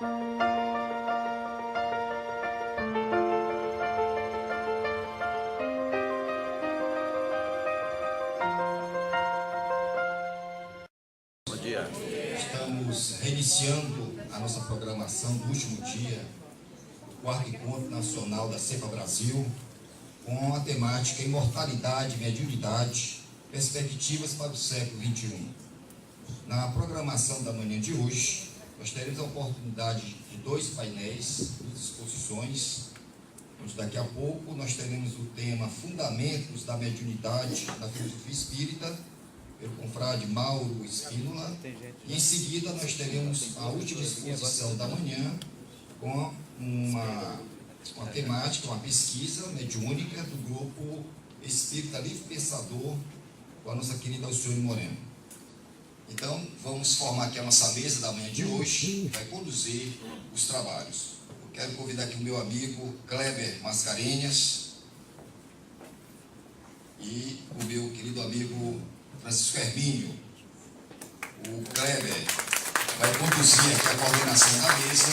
Estamos reiniciando a nossa programação do último dia, o 4º Encontro Nacional da Cepa Brasil, com a temática Imortalidade, Mediunidade, Perspectivas para o século XXI. Na programação da manhã de hoje, nós teremos a oportunidade de 2 painéis, 2 exposições, onde daqui a pouco nós teremos o tema Fundamentos da Mediunidade na Filosofia Espírita, pelo confrade Mauro Espínola, e em seguida nós teremos a última exposição da manhã com uma temática, uma pesquisa mediúnica do grupo Espírita Livre Pensador, com a nossa querida Alcione Moreno. Então, vamos formar aqui a nossa mesa da manhã de hoje, que vai conduzir os trabalhos. Eu quero convidar aqui o meu amigo Kleber Mascarenhas e o meu querido amigo Francisco Hermínio. O Kleber vai conduzir aqui a coordenação da mesa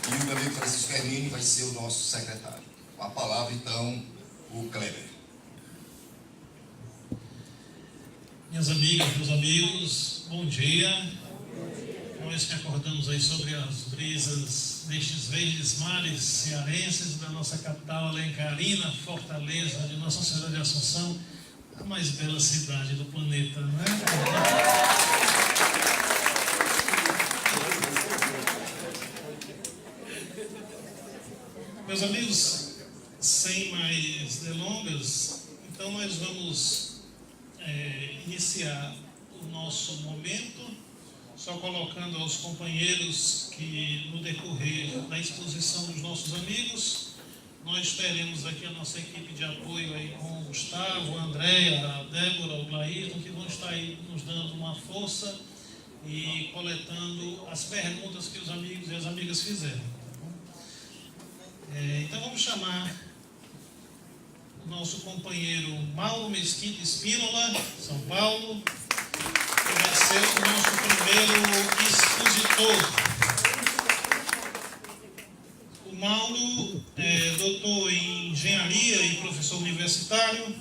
e o meu amigo Francisco Hermínio vai ser o nosso secretário. Com a palavra, então, o Kleber. Minhas amigas, meus amigos, bom dia. Nós que acordamos aí sobre as brisas destes verdes mares cearenses da nossa capital alencarina, Fortaleza, de Nossa Senhora de Assunção, a mais bela cidade do planeta, não é? Meus amigos, sem mais delongas, então nós vamos iniciar o nosso momento, só colocando aos companheiros que no decorrer da exposição dos nossos amigos, nós teremos aqui a nossa equipe de apoio aí com o Gustavo, a Andréia, a Débora, o Glaírton, que vão estar aí nos dando uma força e coletando as perguntas que os amigos e as amigas fizeram. Tá bom? Então vamos chamar o nosso companheiro Mauro Mesquita Espínola, São Paulo, que vai ser o nosso primeiro expositor. O Mauro é doutor em engenharia e professor universitário,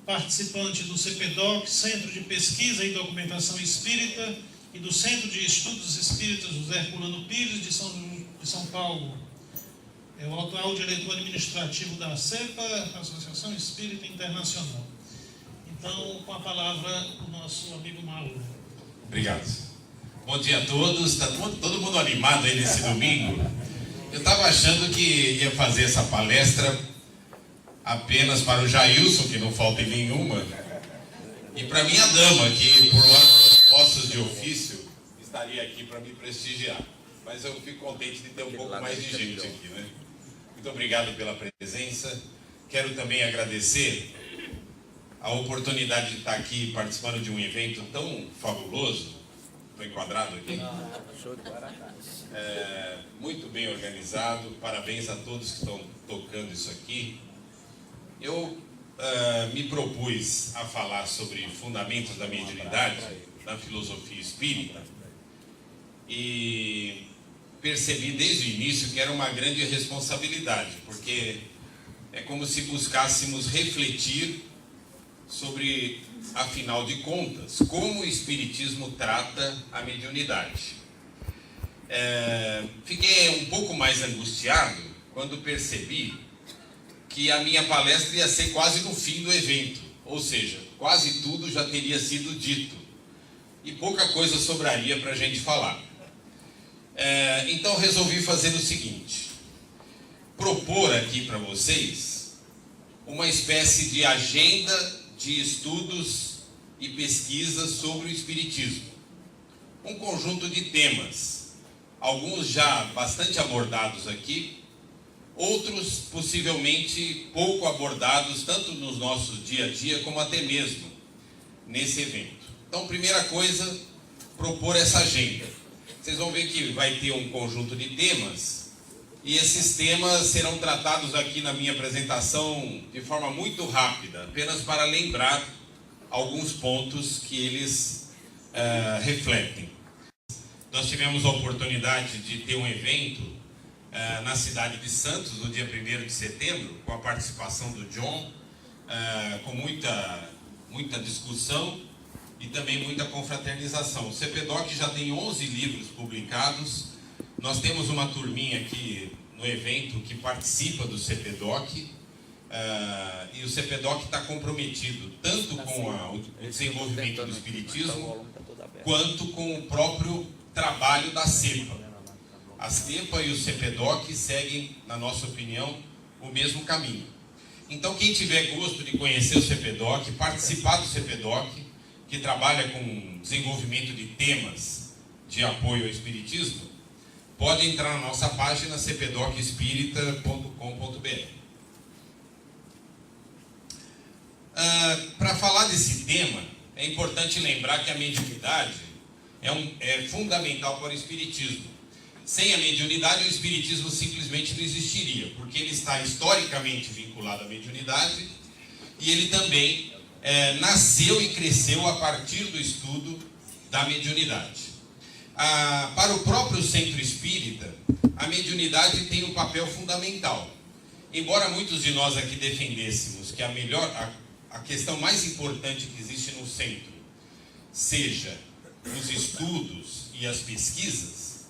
participante do CPDOC, Centro de Pesquisa e Documentação Espírita, e do Centro de Estudos Espíritas José Herculano Pires, de São Paulo. É o atual diretor administrativo da CEPA, Associação Espírita Internacional. Então, com a palavra, o nosso amigo Mauro. Obrigado. Bom dia a todos. Está todo mundo animado aí nesse domingo? Eu estava achando que ia fazer essa palestra apenas para o Jailson, que não falta em nenhuma, e para minha dama, que por postos de ofício estaria aqui para me prestigiar. Mas eu fico contente de ter um pouco mais de gente aqui, né? Muito obrigado pela presença. Quero também agradecer a oportunidade de estar aqui participando de um evento tão fabuloso. Estou enquadrado aqui? Show de Guaracás. Muito bem organizado. Parabéns a todos que estão tocando isso aqui. Eu me propus a falar sobre fundamentos da mediunidade na filosofia espírita e percebi desde o início que era uma grande responsabilidade, porque é como se buscássemos refletir sobre, afinal de contas, como o Espiritismo trata a mediunidade. Fiquei um pouco mais angustiado quando percebi que a minha palestra ia ser quase no fim do evento, ou seja, quase tudo já teria sido dito e pouca coisa sobraria para a gente falar. Então resolvi fazer o seguinte: propor aqui para vocês uma espécie de agenda de estudos e pesquisas sobre o Espiritismo. Um conjunto de temas, alguns já bastante abordados aqui, outros possivelmente pouco abordados, tanto no nosso dia a dia como até mesmo nesse evento. Então, primeira coisa, propor essa agenda. Vocês vão ver que vai ter um conjunto de temas, e esses temas serão tratados aqui na minha apresentação de forma muito rápida, apenas para lembrar alguns pontos que eles refletem. Nós tivemos a oportunidade de ter um evento na cidade de Santos, no dia 1º de setembro, com a participação do John, com muita discussão e também muita confraternização. O CPDOC já tem 11 livros publicados. Nós temos uma turminha aqui no evento que participa do CPDOC, e o CPDOC está comprometido tanto com o desenvolvimento do Espiritismo, quanto com o próprio trabalho da CEPA. A CEPA e o CPDOC seguem, na nossa opinião, o mesmo caminho. Então, quem tiver gosto de conhecer o CPDOC, participar do CPDOC, que trabalha com desenvolvimento de temas de apoio ao Espiritismo, pode entrar na nossa página cpdocespirita.com.br. Para falar desse tema, é importante lembrar que a mediunidade é fundamental para o Espiritismo. Sem a mediunidade, o Espiritismo simplesmente não existiria, porque ele está historicamente vinculado à mediunidade e ele também nasceu e cresceu a partir do estudo da mediunidade. Para o próprio centro espírita, a mediunidade tem um papel fundamental. Embora muitos de nós aqui defendêssemos que a questão mais importante que existe no centro seja os estudos e as pesquisas,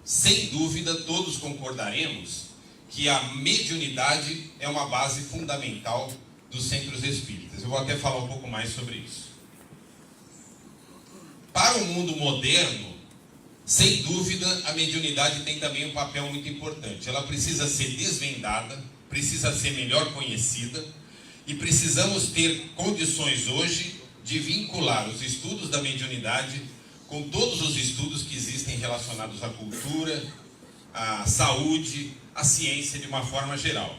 sem dúvida todos concordaremos que a mediunidade é uma base fundamental dos centros espíritas. Eu vou até falar um pouco mais sobre isso. Para o mundo moderno, sem dúvida, a mediunidade tem também um papel muito importante. Ela precisa ser desvendada, precisa ser melhor conhecida, e precisamos ter condições hoje de vincular os estudos da mediunidade com todos os estudos que existem relacionados à cultura, à saúde, à ciência de uma forma geral.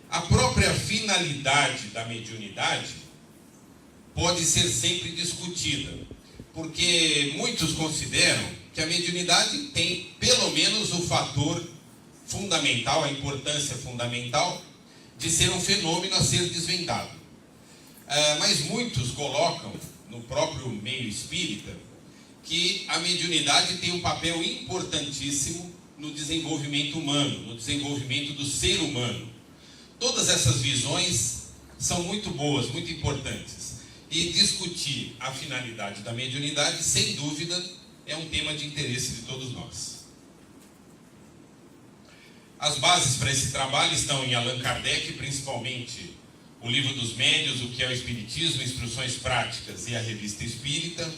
A própria finalidade da mediunidade pode ser sempre discutida, porque muitos consideram que a mediunidade tem pelo menos o fator fundamental, a importância fundamental de ser um fenômeno a ser desvendado. Mas muitos colocam no próprio meio espírita que a mediunidade tem um papel importantíssimo no desenvolvimento humano, no desenvolvimento do ser humano. Todas essas visões são muito boas, muito importantes. E discutir a finalidade da mediunidade, sem dúvida, é um tema de interesse de todos nós. As bases para esse trabalho estão em Allan Kardec, principalmente o Livro dos Médiuns, o que é o Espiritismo, Instruções Práticas e a Revista Espírita,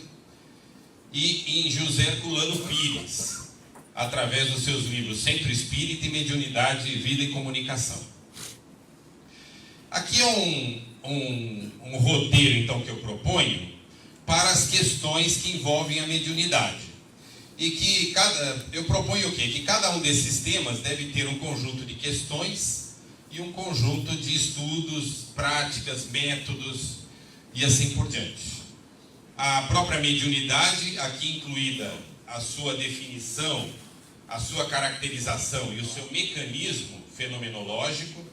e em José Herculano Pires, através dos seus livros Centro Espírita e Mediunidade, Vida e Comunicação. Aqui é um roteiro, então, que eu proponho para as questões que envolvem a mediunidade. E que eu proponho o quê? Que cada um desses temas deve ter um conjunto de questões e um conjunto de estudos, práticas, métodos e assim por diante. A própria mediunidade, aqui incluída a sua definição, a sua caracterização e o seu mecanismo fenomenológico.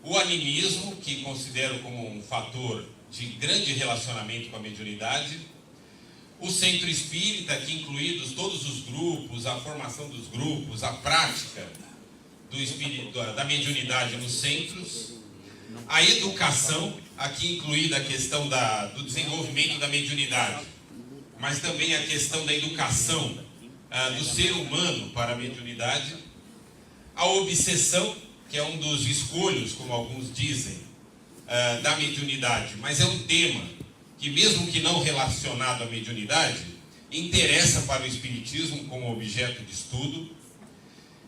O animismo, que considero como um fator de grande relacionamento com a mediunidade. O centro espírita, aqui incluídos todos os grupos, a formação dos grupos, a prática da mediunidade nos centros. A educação, aqui incluída a questão do desenvolvimento da mediunidade, mas também a questão da educação do ser humano para a mediunidade. A obsessão, que é um dos escolhos, como alguns dizem, da mediunidade, mas é um tema que, mesmo que não relacionado à mediunidade, interessa para o Espiritismo como objeto de estudo.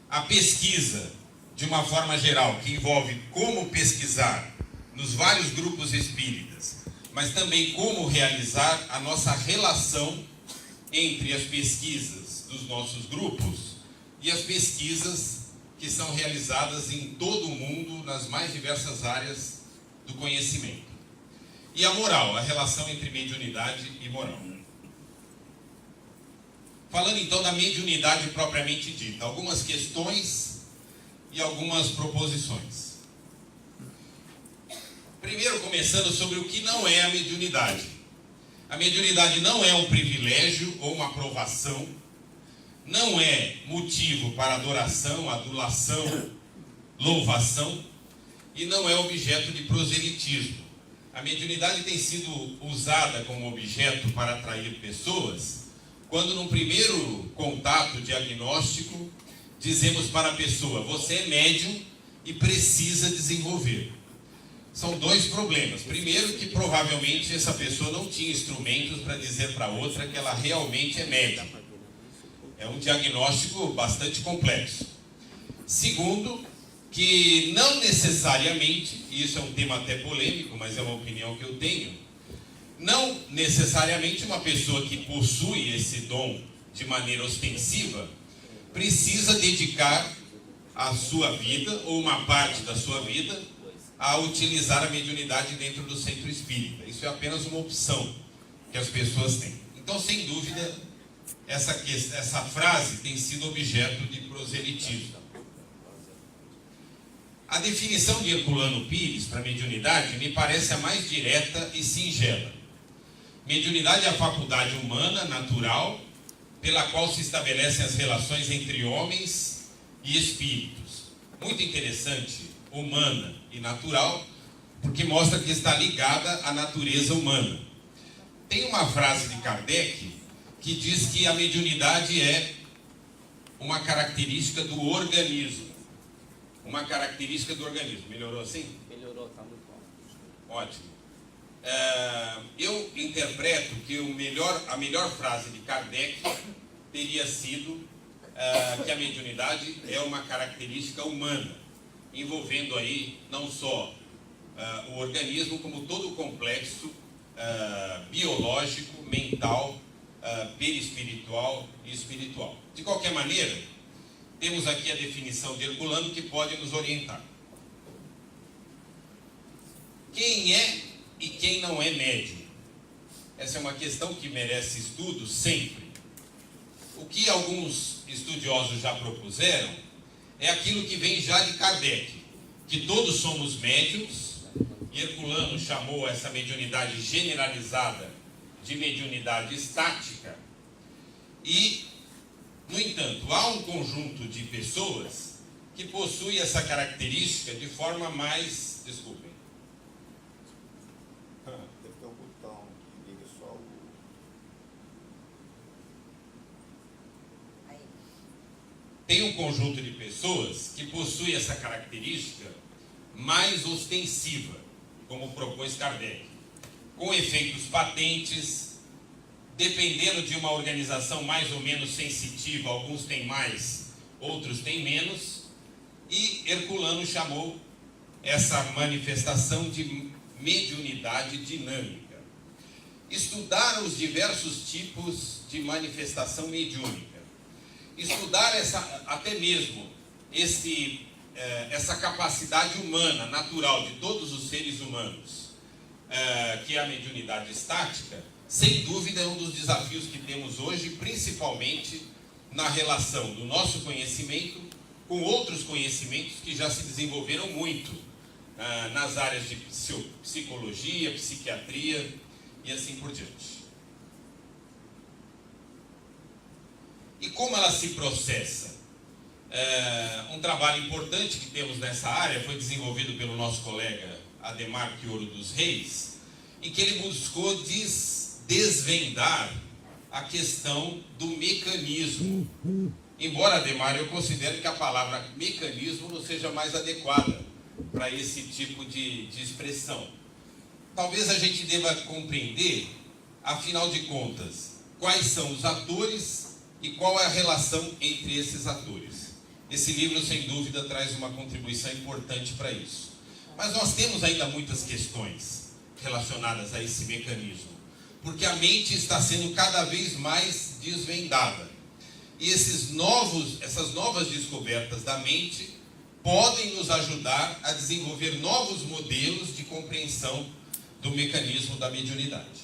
A pesquisa, de uma forma geral, que envolve como pesquisar nos vários grupos espíritas, mas também como realizar a nossa relação entre as pesquisas dos nossos grupos e as pesquisas que são realizadas em todo o mundo, nas mais diversas áreas do conhecimento. E a moral, a relação entre mediunidade e moral. Falando então da mediunidade propriamente dita, algumas questões e algumas proposições. Primeiro, começando sobre o que não é a mediunidade. A mediunidade não é um privilégio ou uma aprovação, não é motivo para adoração, adulação, louvação, e não é objeto de proselitismo. A mediunidade tem sido usada como objeto para atrair pessoas, quando num primeiro contato diagnóstico, dizemos para a pessoa: você é médium e precisa desenvolver. São dois problemas. Primeiro, que provavelmente essa pessoa não tinha instrumentos para dizer para outra que ela realmente é médium. É um diagnóstico bastante complexo. Segundo, que não necessariamente, e isso é um tema até polêmico, mas é uma opinião que eu tenho, não necessariamente uma pessoa que possui esse dom de maneira ostensiva precisa dedicar a sua vida, ou uma parte da sua vida, a utilizar a mediunidade dentro do centro espírita. Isso é apenas uma opção que as pessoas têm. Então, sem dúvida, essa frase tem sido objeto de proselitismo. A definição de Herculano Pires para mediunidade me parece a mais direta e singela. Mediunidade é a faculdade humana, natural, pela qual se estabelecem as relações entre homens e espíritos. Muito interessante, humana e natural, porque mostra que está ligada à natureza humana. Tem uma frase de Kardec que diz que a mediunidade é uma característica do organismo. Uma característica do organismo. Melhorou assim? Melhorou, está muito bom. Ótimo. Eu interpreto que a melhor frase de Kardec teria sido que a mediunidade é uma característica humana, envolvendo aí não só o organismo, como todo o complexo biológico, mental, perispiritual e espiritual. De qualquer maneira, temos aqui a definição de Herculano que pode nos orientar. Quem é e quem não é médium? Essa é uma questão que merece estudo sempre. O que alguns estudiosos já propuseram é aquilo que vem já de Kardec, que todos somos médiums, e Herculano chamou essa mediunidade generalizada de mediunidade estática, e, no entanto, há um conjunto de pessoas que possui essa característica de forma mais... Desculpem. Deve ter um botão que liga só o... Tem um conjunto de pessoas que possui essa característica mais ostensiva, como propôs Kardec, com efeitos patentes, dependendo de uma organização mais ou menos sensitiva, alguns têm mais, outros têm menos, e Herculano chamou essa manifestação de mediunidade dinâmica. Estudar os diversos tipos de manifestação mediúnica, estudar até mesmo essa capacidade humana, natural, de todos os seres humanos, que é a mediunidade estática, sem dúvida é um dos desafios que temos hoje, principalmente na relação do nosso conhecimento com outros conhecimentos que já se desenvolveram muito nas áreas de psicologia, psiquiatria e assim por diante. E como ela se processa? Um trabalho importante que temos nessa área foi desenvolvido pelo nosso colega Ademar Quioro dos Reis, em que ele buscou desvendar a questão do mecanismo. Embora, Ademar, eu considere que a palavra mecanismo não seja mais adequada para esse tipo de expressão. Talvez a gente deva compreender, afinal de contas, quais são os atores e qual é a relação entre esses atores. Esse livro, sem dúvida, traz uma contribuição importante para isso. Mas nós temos ainda muitas questões relacionadas a esse mecanismo, porque a mente está sendo cada vez mais desvendada. E essas novas descobertas da mente podem nos ajudar a desenvolver novos modelos de compreensão do mecanismo da mediunidade.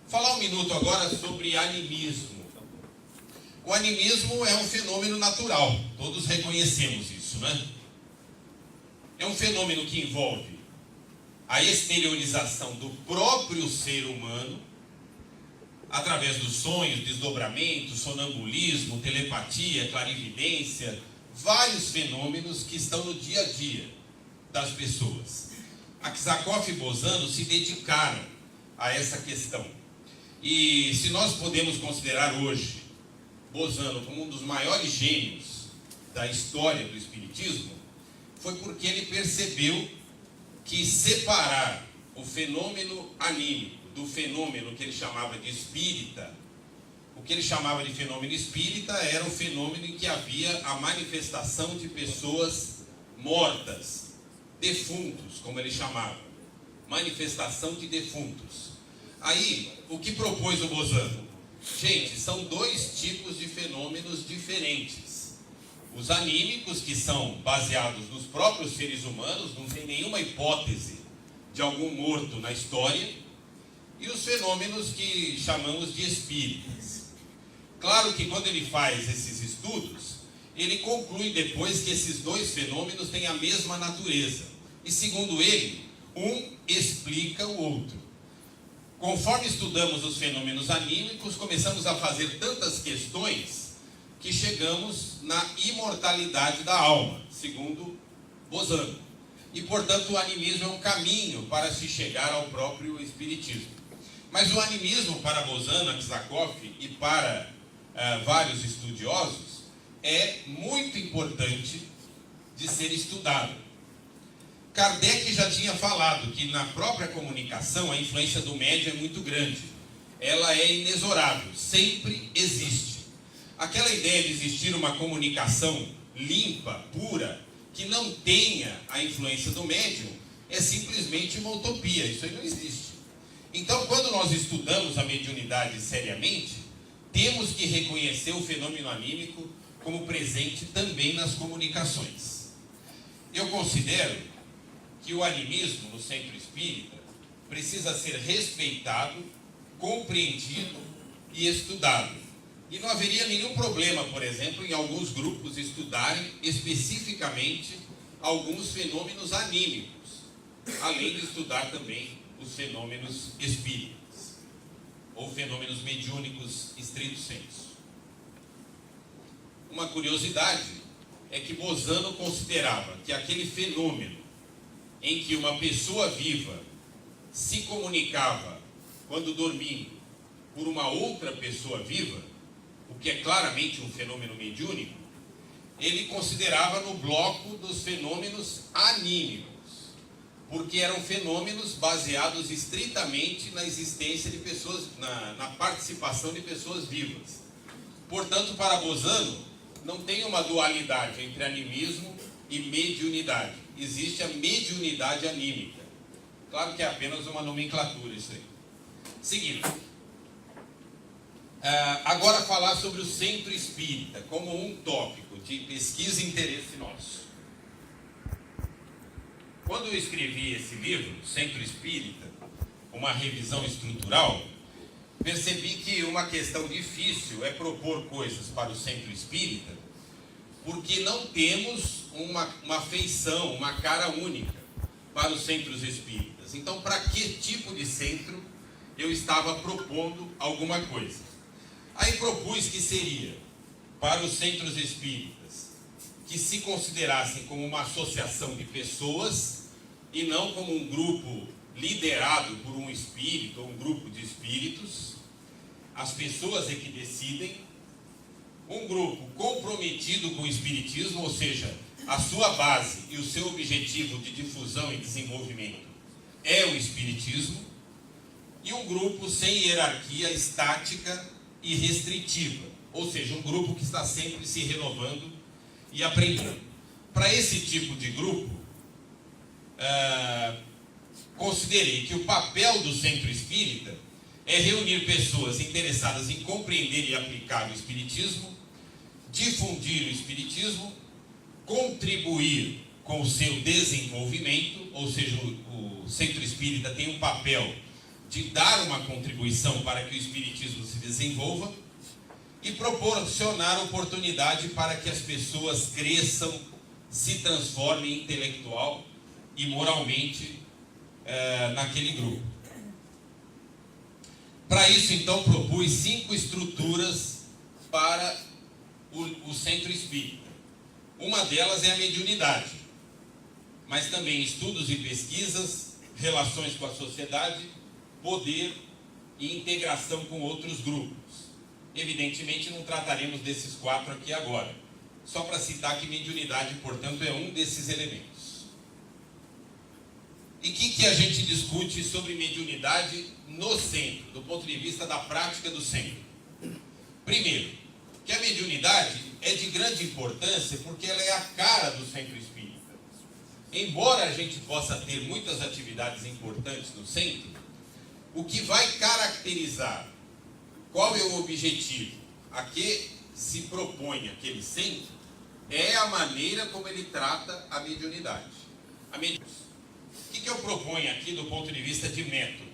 Falar um minuto agora sobre animismo. O animismo é um fenômeno natural, todos reconhecemos isso, né? É um fenômeno que envolve a exteriorização do próprio ser humano, através dos sonhos, desdobramentos, sonambulismo, telepatia, clarividência, vários fenômenos que estão no dia a dia das pessoas. Aksakov e Bozano se dedicaram a essa questão. E se nós podemos considerar hoje Bozano como um dos maiores gênios da história do espiritismo, foi porque ele percebeu que separar o fenômeno anímico do fenômeno que ele chamava de espírita, o que ele chamava de fenômeno espírita era o fenômeno em que havia a manifestação de pessoas mortas, defuntos, como ele chamava, manifestação de defuntos. Aí, o que propôs o Bozano? Gente, são dois tipos de fenômenos diferentes. Os anímicos, que são baseados nos próprios seres humanos, não tem nenhuma hipótese de algum morto na história, e os fenômenos que chamamos de espíritas. Claro que quando ele faz esses estudos, ele conclui depois que esses dois fenômenos têm a mesma natureza. E segundo ele, um explica o outro. Conforme estudamos os fenômenos anímicos, começamos a fazer tantas questões que chegamos na imortalidade da alma, segundo Bozano. E, portanto, o animismo é um caminho para se chegar ao próprio espiritismo. Mas o animismo, para Bozano, Aksakov e para vários estudiosos, é muito importante de ser estudado. Kardec já tinha falado que na própria comunicação a influência do médium é muito grande. Ela é inexorável, sempre existe. Aquela ideia de existir uma comunicação limpa, pura, que não tenha a influência do médium, é simplesmente uma utopia, isso aí não existe. Então, quando nós estudamos a mediunidade seriamente, temos que reconhecer o fenômeno anímico como presente também nas comunicações. Eu considero que o animismo no centro espírita precisa ser respeitado, compreendido e estudado. E não haveria nenhum problema, por exemplo, em alguns grupos estudarem especificamente alguns fenômenos anímicos, além de estudar também os fenômenos espíritas, ou fenômenos mediúnicos estrito sensu. Uma curiosidade é que Bozano considerava que aquele fenômeno em que uma pessoa viva se comunicava, quando dormindo, por uma outra pessoa viva, o que é claramente um fenômeno mediúnico, ele considerava no bloco dos fenômenos anímicos, porque eram fenômenos baseados estritamente na existência de pessoas, na participação de pessoas vivas. Portanto, para Bozano, não tem uma dualidade entre animismo e mediunidade. Existe a mediunidade anímica. Claro que é apenas uma nomenclatura isso aí. Seguindo. Agora falar sobre o centro espírita como um tópico de pesquisa e interesse nosso. Quando eu escrevi esse livro, Centro Espírita, uma revisão estrutural, percebi que uma questão difícil é propor coisas para o centro espírita, porque não temos uma feição, uma cara única para os centros espíritas. Então, para que tipo de centro eu estava propondo alguma coisa? Aí propus que seria para os centros espíritas que se considerassem como uma associação de pessoas e não como um grupo liderado por um espírito ou um grupo de espíritos. As pessoas é que decidem. Um grupo comprometido com o espiritismo, ou seja, a sua base e o seu objetivo de difusão e desenvolvimento é o espiritismo. E um grupo sem hierarquia estática e restritiva, ou seja, um grupo que está sempre se renovando e aprendendo. Para esse tipo de grupo, considerei que o papel do centro espírita é reunir pessoas interessadas em compreender e aplicar o espiritismo, difundir o espiritismo, contribuir com o seu desenvolvimento, ou seja, o centro espírita tem um papel de dar uma contribuição para que o espiritismo se desenvolva e proporcionar oportunidade para que as pessoas cresçam, se transformem intelectual e moralmente naquele grupo. Para isso, então, propus 5 estruturas para o centro espírita. Uma delas é a mediunidade, mas também estudos e pesquisas, relações com a sociedade, poder e integração com outros grupos. Evidentemente, não trataremos desses 4 aqui agora, só para citar que mediunidade, portanto, é um desses elementos. E o que a gente discute sobre mediunidade no centro, do ponto de vista da prática do centro? Primeiro, que a mediunidade é de grande importância porque ela é a cara do centro espírita. Embora a gente possa ter muitas atividades importantes no centro, o que vai caracterizar qual é o objetivo a que se propõe aquele centro é a maneira como ele trata a mediunidade. O que eu proponho aqui do ponto de vista de método?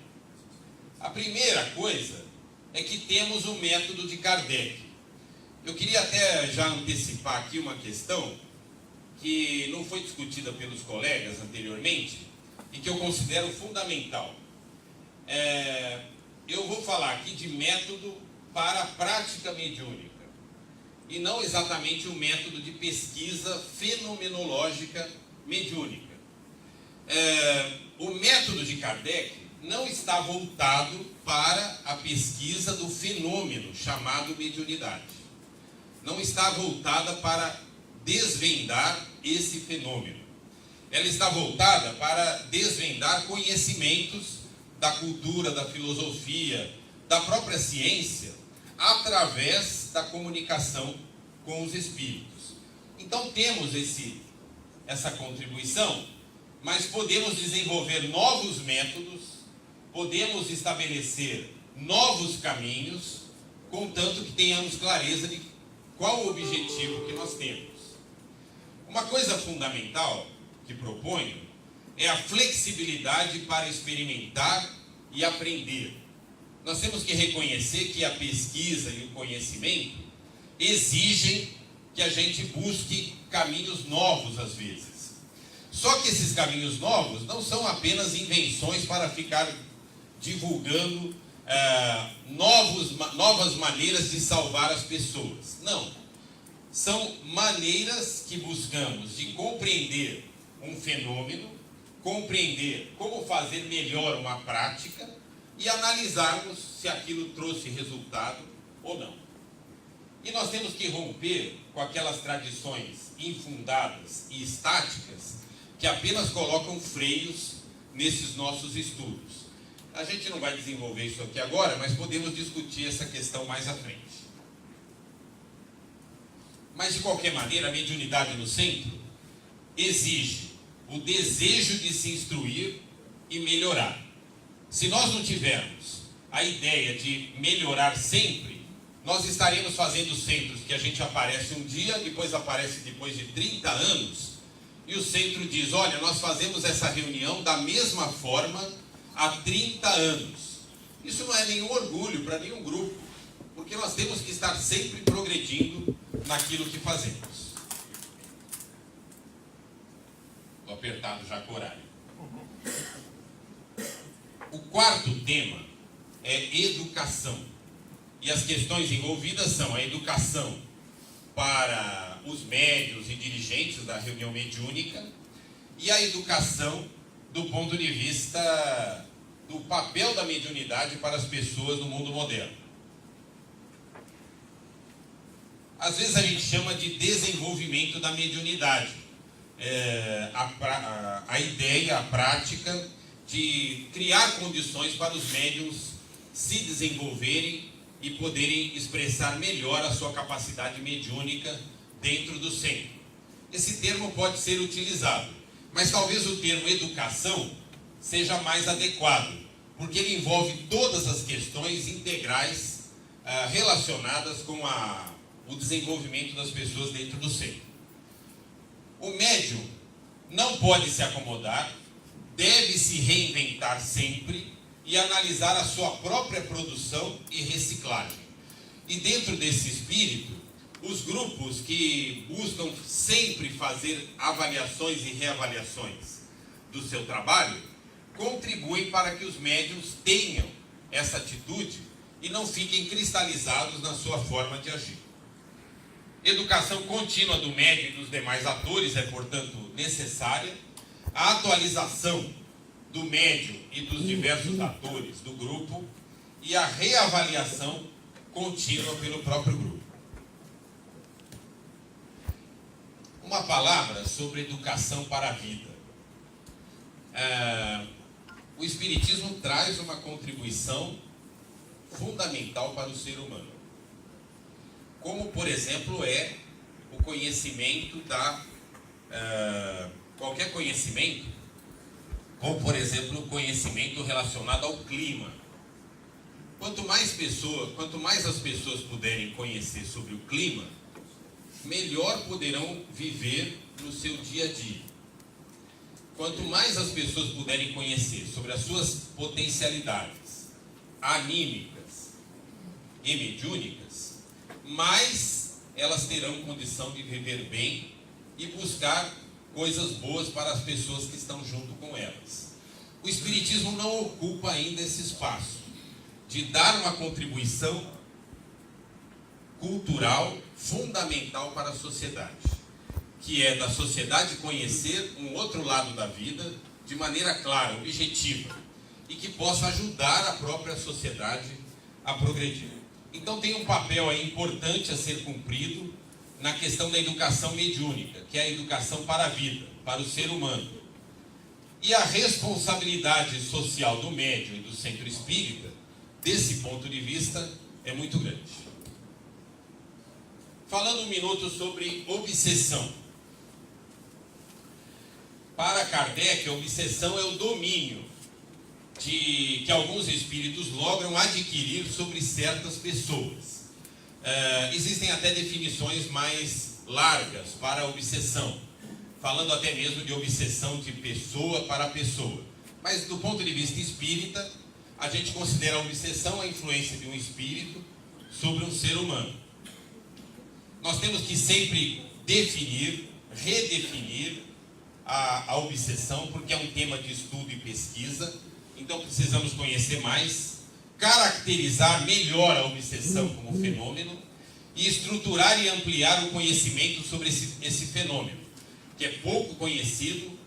A primeira coisa é que temos o método de Kardec. Eu queria até já antecipar aqui uma questão que não foi discutida pelos colegas anteriormente e que eu considero fundamental. Eu vou falar aqui de método para a prática mediúnica e não exatamente o método de pesquisa fenomenológica mediúnica. O método de Kardec não está voltado para a pesquisa do fenômeno chamado mediunidade. Não está voltada para desvendar esse fenômeno. Ela está voltada para desvendar conhecimentos da cultura, da filosofia, da própria ciência, através da comunicação com os espíritos. Então temos essa contribuição, mas podemos desenvolver novos métodos, podemos estabelecer novos caminhos, contanto que tenhamos clareza de qual o objetivo que nós temos. Uma coisa fundamental que proponho é a flexibilidade para experimentar e aprender. Nós temos que reconhecer que a pesquisa e o conhecimento exigem que a gente busque caminhos novos às vezes. Só que esses caminhos novos não são apenas invenções para ficar divulgando novas maneiras de salvar as pessoas. Não. São maneiras que buscamos de compreender um fenômeno, compreender como fazer melhor uma prática e analisarmos se aquilo trouxe resultado ou não. E nós temos que romper com aquelas tradições infundadas e estáticas que apenas colocam freios nesses nossos estudos. A gente não vai desenvolver isso aqui agora, mas podemos discutir essa questão mais à frente. Mas, de qualquer maneira, a mediunidade no centro exige o desejo de se instruir e melhorar. Se nós não tivermos a ideia de melhorar sempre, nós estaremos fazendo centros que a gente aparece um dia, depois aparece depois de 30 anos, e o centro diz, olha, nós fazemos essa reunião da mesma forma há 30 anos. Isso não é nenhum orgulho para nenhum grupo, porque nós temos que estar sempre progredindo naquilo que fazemos. Estou apertado já com o horário. O quarto tema é educação. E as questões envolvidas são a educação para os médiuns e dirigentes da reunião mediúnica e a educação do ponto de vista do papel da mediunidade para as pessoas no mundo moderno. Às vezes a gente chama de desenvolvimento da mediunidade. A ideia, a prática de criar condições para os médiuns se desenvolverem e poderem expressar melhor a sua capacidade mediúnica dentro do centro. Esse termo pode ser utilizado, mas talvez o termo educação seja mais adequado, porque ele envolve todas as questões integrais relacionadas com o desenvolvimento das pessoas dentro do centro. O médium não pode se acomodar, deve se reinventar sempre e analisar a sua própria produção e reciclagem. E dentro desse espírito, os grupos que buscam sempre fazer avaliações e reavaliações do seu trabalho, contribuem para que os médiuns tenham essa atitude e não fiquem cristalizados na sua forma de agir. Educação contínua do médium e dos demais atores é, portanto, necessária. A atualização do médium e dos diversos atores do grupo e a reavaliação contínua pelo próprio grupo. Uma palavra sobre educação para a vida. O Espiritismo traz uma contribuição fundamental para o ser humano, como, por exemplo, é o conhecimento qualquer conhecimento, como, por exemplo, o conhecimento relacionado ao clima. Quanto mais as pessoas puderem conhecer sobre o clima, melhor poderão viver no seu dia a dia. Quanto mais as pessoas puderem conhecer sobre as suas potencialidades anímicas e mediúnicas, mais elas terão condição de viver bem e buscar coisas boas para as pessoas que estão junto com elas. O Espiritismo não ocupa ainda esse espaço de dar uma contribuição cultural fundamental para a sociedade, que é da sociedade conhecer um outro lado da vida de maneira clara, objetiva, e que possa ajudar a própria sociedade a progredir. Então tem um papel aí importante a ser cumprido na questão da educação mediúnica, que é a educação para a vida, para o ser humano. E a responsabilidade social do médium e do centro espírita, desse ponto de vista, é muito grande. Falando um minuto sobre obsessão. Para Kardec, a obsessão é o domínio que alguns espíritos logram adquirir sobre certas pessoas. Existem até definições mais largas para a obsessão, falando até mesmo de obsessão de pessoa para pessoa. Mas do ponto de vista espírita, a gente considera a obsessão a influência de um espírito sobre um ser humano. Nós temos que sempre definir, redefinir a obsessão, porque é um tema de estudo e pesquisa, então precisamos conhecer mais, caracterizar melhor a obsessão como fenômeno e estruturar e ampliar o conhecimento sobre esse fenômeno, que é pouco conhecido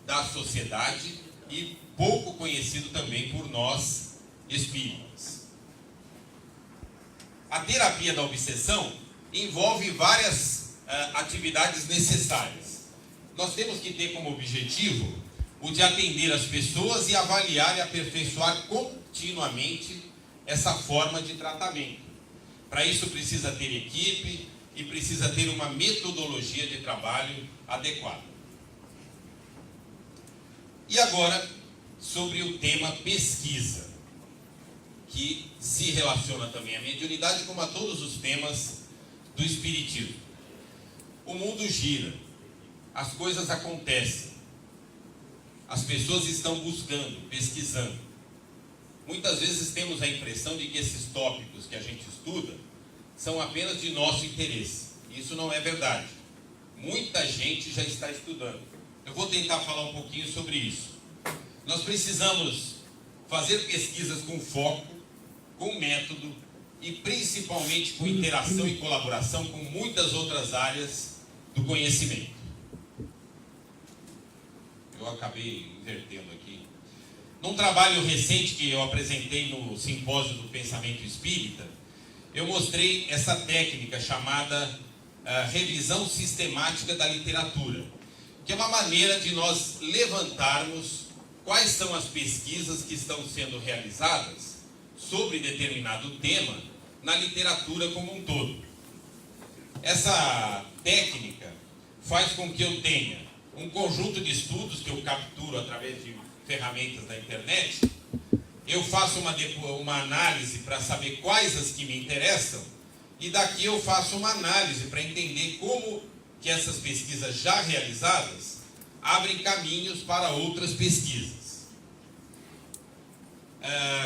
da sociedade e pouco conhecido também por nós espíritas. A terapia da obsessão envolve várias atividades necessárias. Nós temos que ter como objetivo o de atender as pessoas e avaliar e aperfeiçoar continuamente essa forma de tratamento. Para isso precisa ter equipe e precisa ter uma metodologia de trabalho adequada. E agora, sobre o tema pesquisa, que se relaciona também à mediunidade como a todos os temas do espiritismo. O mundo gira, as coisas acontecem, as pessoas estão buscando, pesquisando. Muitas vezes temos a impressão de que esses tópicos que a gente estuda são apenas de nosso interesse. Isso não é verdade. Muita gente já está estudando. Eu vou tentar falar um pouquinho sobre isso. Nós precisamos fazer pesquisas com foco, com método e principalmente com interação e colaboração com muitas outras áreas do conhecimento. Eu acabei invertendo aqui. Num trabalho recente que eu apresentei no Simpósio do Pensamento Espírita, eu mostrei essa técnica chamada revisão sistemática da literatura, que é uma maneira de nós levantarmos quais são as pesquisas que estão sendo realizadas sobre determinado tema na literatura como um todo. Essa técnica faz com que eu tenha um conjunto de estudos que eu capturo através de ferramentas da internet. Eu faço uma análise para saber quais as que me interessam e daqui eu faço uma análise para entender como que essas pesquisas já realizadas abrem caminhos para outras pesquisas.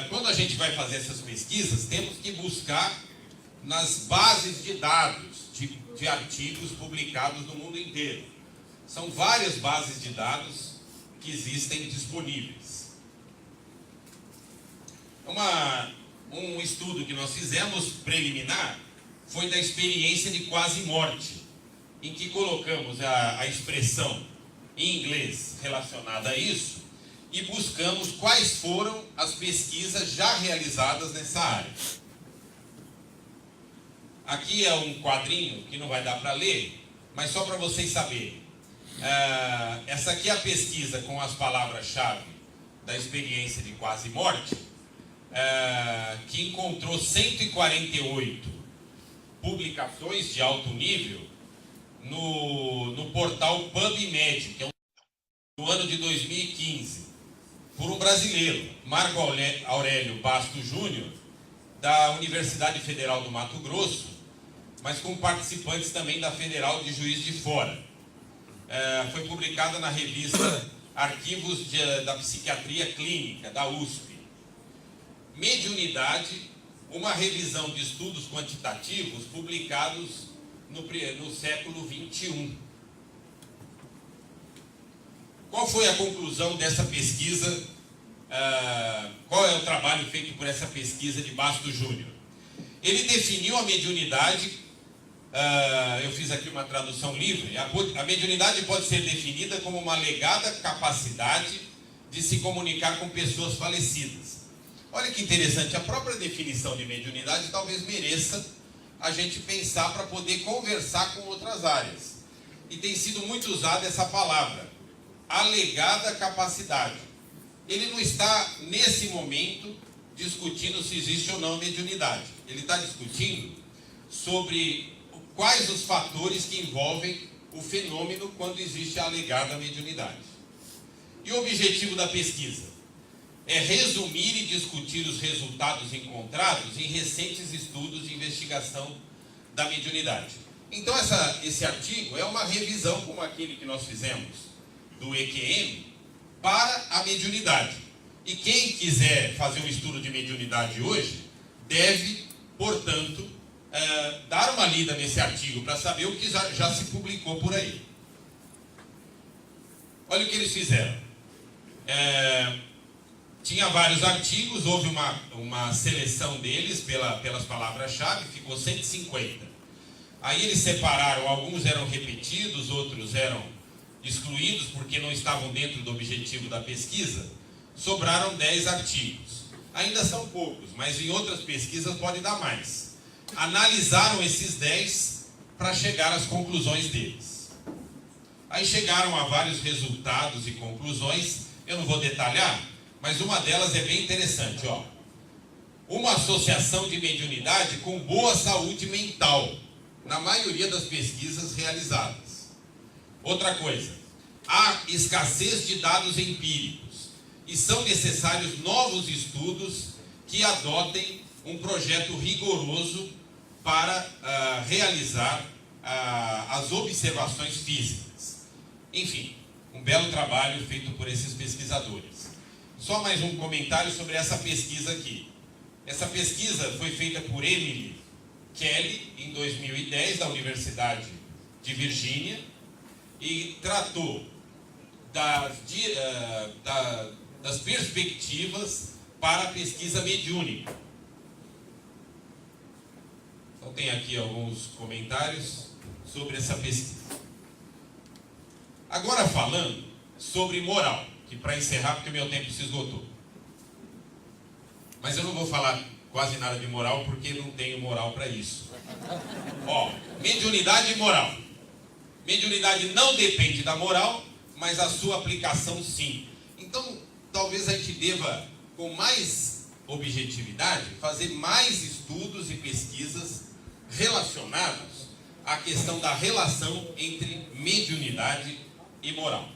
Quando a gente vai fazer essas pesquisas, temos que buscar nas bases de dados de artigos publicados no mundo inteiro. São várias bases de dados que existem disponíveis. Um estudo que nós fizemos preliminar foi da experiência de quase morte, em que colocamos a expressão em inglês relacionada a isso e buscamos quais foram as pesquisas já realizadas nessa área. Aqui é um quadrinho que não vai dar para ler, mas só para vocês saberem. Essa aqui é a pesquisa com as palavras-chave da experiência de quase morte, que encontrou 148 publicações de alto nível no portal PubMed, que é do ano de 2015, por um brasileiro, Marco Aurélio Basto Júnior, da Universidade Federal do Mato Grosso, mas com participantes também da Federal de Juiz de Fora. Foi publicada na revista Arquivos da Psiquiatria Clínica, da USP. Mediunidade, uma revisão de estudos quantitativos publicados no século XXI. Qual foi a conclusão dessa pesquisa? Qual é o trabalho feito por essa pesquisa de Basto Júnior? Ele definiu a mediunidade, eu fiz aqui uma tradução livre, a mediunidade pode ser definida como uma alegada capacidade de se comunicar com pessoas falecidas. Olha que interessante, a própria definição de mediunidade talvez mereça a gente pensar para poder conversar com outras áreas. E tem sido muito usada essa palavra, alegada capacidade. Ele não está, nesse momento, discutindo se existe ou não mediunidade. Ele está discutindo sobre quais os fatores que envolvem o fenômeno quando existe a alegada mediunidade. E o objetivo da pesquisa é resumir e discutir os resultados encontrados em recentes estudos de investigação da mediunidade. Então, esse artigo é uma revisão como aquele que nós fizemos do EQM para a mediunidade. E quem quiser fazer um estudo de mediunidade hoje deve, portanto, dar uma lida nesse artigo para saber o que já se publicou por aí. Olha o que eles fizeram. Tinha vários artigos, houve uma seleção deles pelas palavras-chave, ficou 150. Aí eles separaram, alguns eram repetidos, outros eram excluídos porque não estavam dentro do objetivo da pesquisa. Sobraram 10 artigos. Ainda são poucos, mas em outras pesquisas pode dar mais. Analisaram esses 10 para chegar às conclusões deles. Aí chegaram a vários resultados e conclusões, eu não vou detalhar, mas uma delas é bem interessante, ó. Uma associação de mediunidade com boa saúde mental, na maioria das pesquisas realizadas. Outra coisa, há escassez de dados empíricos e são necessários novos estudos que adotem um projeto rigoroso para realizar as observações físicas. Enfim, um belo trabalho feito por esses pesquisadores. Só mais um comentário sobre essa pesquisa aqui. Essa pesquisa foi feita por Emily Kelly, em 2010, da Universidade de Virgínia, e tratou das perspectivas para a pesquisa mediúnica. Então tem aqui alguns comentários sobre essa pesquisa. Agora falando sobre moral, que para encerrar, porque meu tempo se esgotou. Mas eu não vou falar quase nada de moral, porque não tenho moral para isso. Ó, mediunidade e moral. Mediunidade não depende da moral, mas a sua aplicação sim. Então, talvez a gente deva, com mais objetividade, fazer mais estudos e pesquisas relacionados à questão da relação entre mediunidade e moral.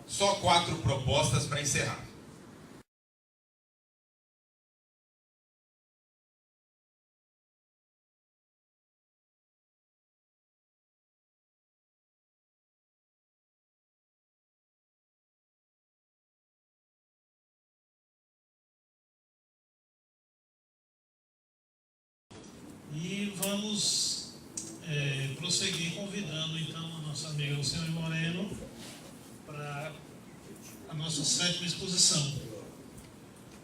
Só 4 propostas para encerrar. E vamos prosseguir convidando então a nossa amiga Luciane Moreno para a nossa 7ª exposição.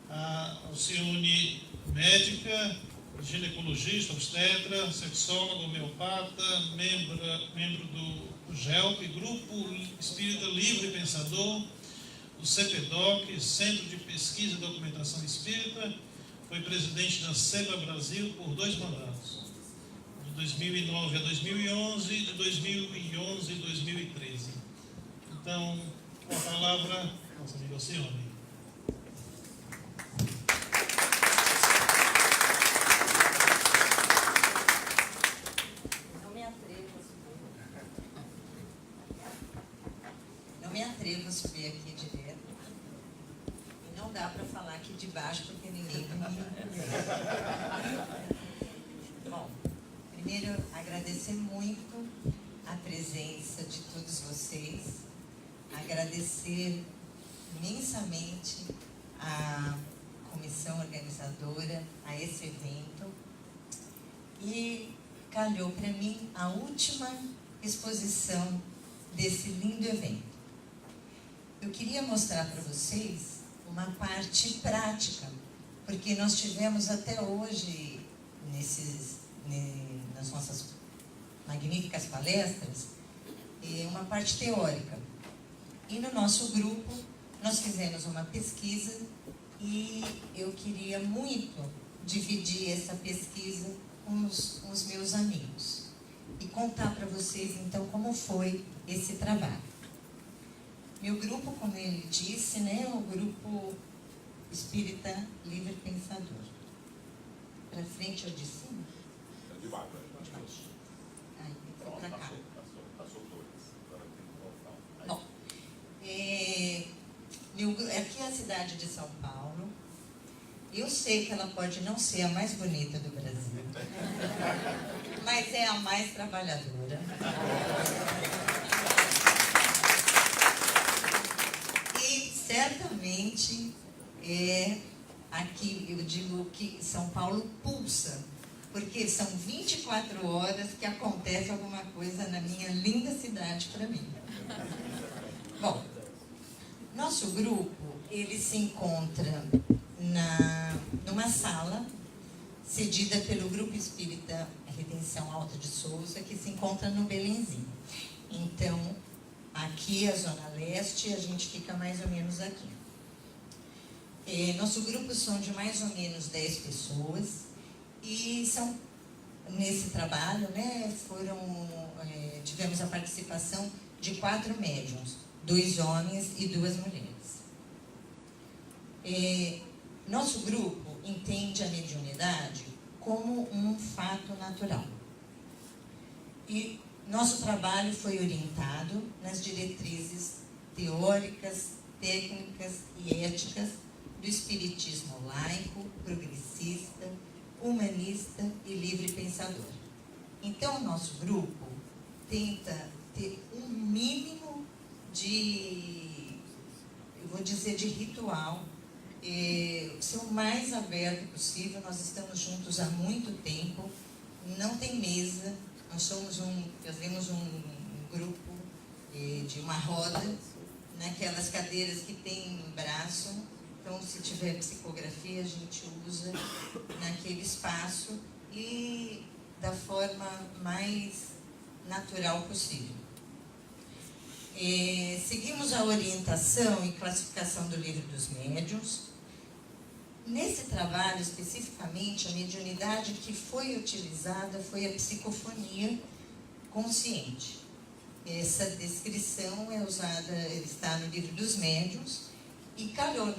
A Alcione, médica, ginecologista, obstetra, sexóloga, homeopata, membro do GELP, Grupo Espírita Livre Pensador, do CPDOC, Centro de Pesquisa e Documentação Espírita, foi presidente da SEBA Brasil por 2 mandatos, de 2009 a 2011 e de 2011 a 2013. Então, com a palavra, nossa amiga Alcione. Não me atrevo a subir aqui direto. E não dá para falar aqui de baixo porque ninguém vai me entender. Bom, primeiro agradecer muito a presença de todos vocês, agradecer imensamente a comissão organizadora, a esse evento, e calhou para mim a última exposição desse lindo evento. Eu queria mostrar para vocês uma parte prática, porque nós tivemos até hoje, nas nossas magníficas palestras, uma parte teórica. E no nosso grupo, nós fizemos uma pesquisa e eu queria muito dividir essa pesquisa com os meus amigos e contar para vocês, então, como foi esse trabalho. Meu grupo, como ele disse, é o Grupo Espírita Livre Pensador. Para frente ou de cima? De baixo. Aí, foi para cá. Passou todas. Agora tem que voltar. Bom, aqui é a cidade de São Paulo. Eu sei que ela pode não ser a mais bonita do Brasil, mas é a mais trabalhadora. E certamente aqui eu digo que São Paulo pulsa, porque são 24 horas que acontece alguma coisa na minha linda cidade para mim. Bom, nosso grupo, ele se encontra numa sala cedida pelo Grupo Espírita Redenção Alta de Souza, que se encontra no Belenzinho. Então, aqui é a Zona Leste, a gente fica mais ou menos aqui. Nosso grupo são de mais ou menos 10 pessoas e são, nesse trabalho, tivemos a participação de 4 médiuns, 2 homens e 2 mulheres. Nosso grupo entende a mediunidade como um fato natural. E nosso trabalho foi orientado nas diretrizes teóricas, técnicas e éticas do espiritismo laico, progressista, humanista e livre pensador. Então, nosso grupo tenta ter um mínimo de, eu vou dizer, de ritual, ser o mais aberto possível. Nós estamos juntos há muito tempo, não tem mesa, nós fazemos um grupo de uma roda, naquelas cadeiras que tem braço, então se tiver psicografia a gente usa naquele espaço e da forma mais natural possível. Seguimos a orientação e classificação do Livro dos Médiuns. Nesse trabalho, especificamente, a mediunidade que foi utilizada foi a psicofonia consciente. Essa descrição está no Livro dos Médiuns. E calhou,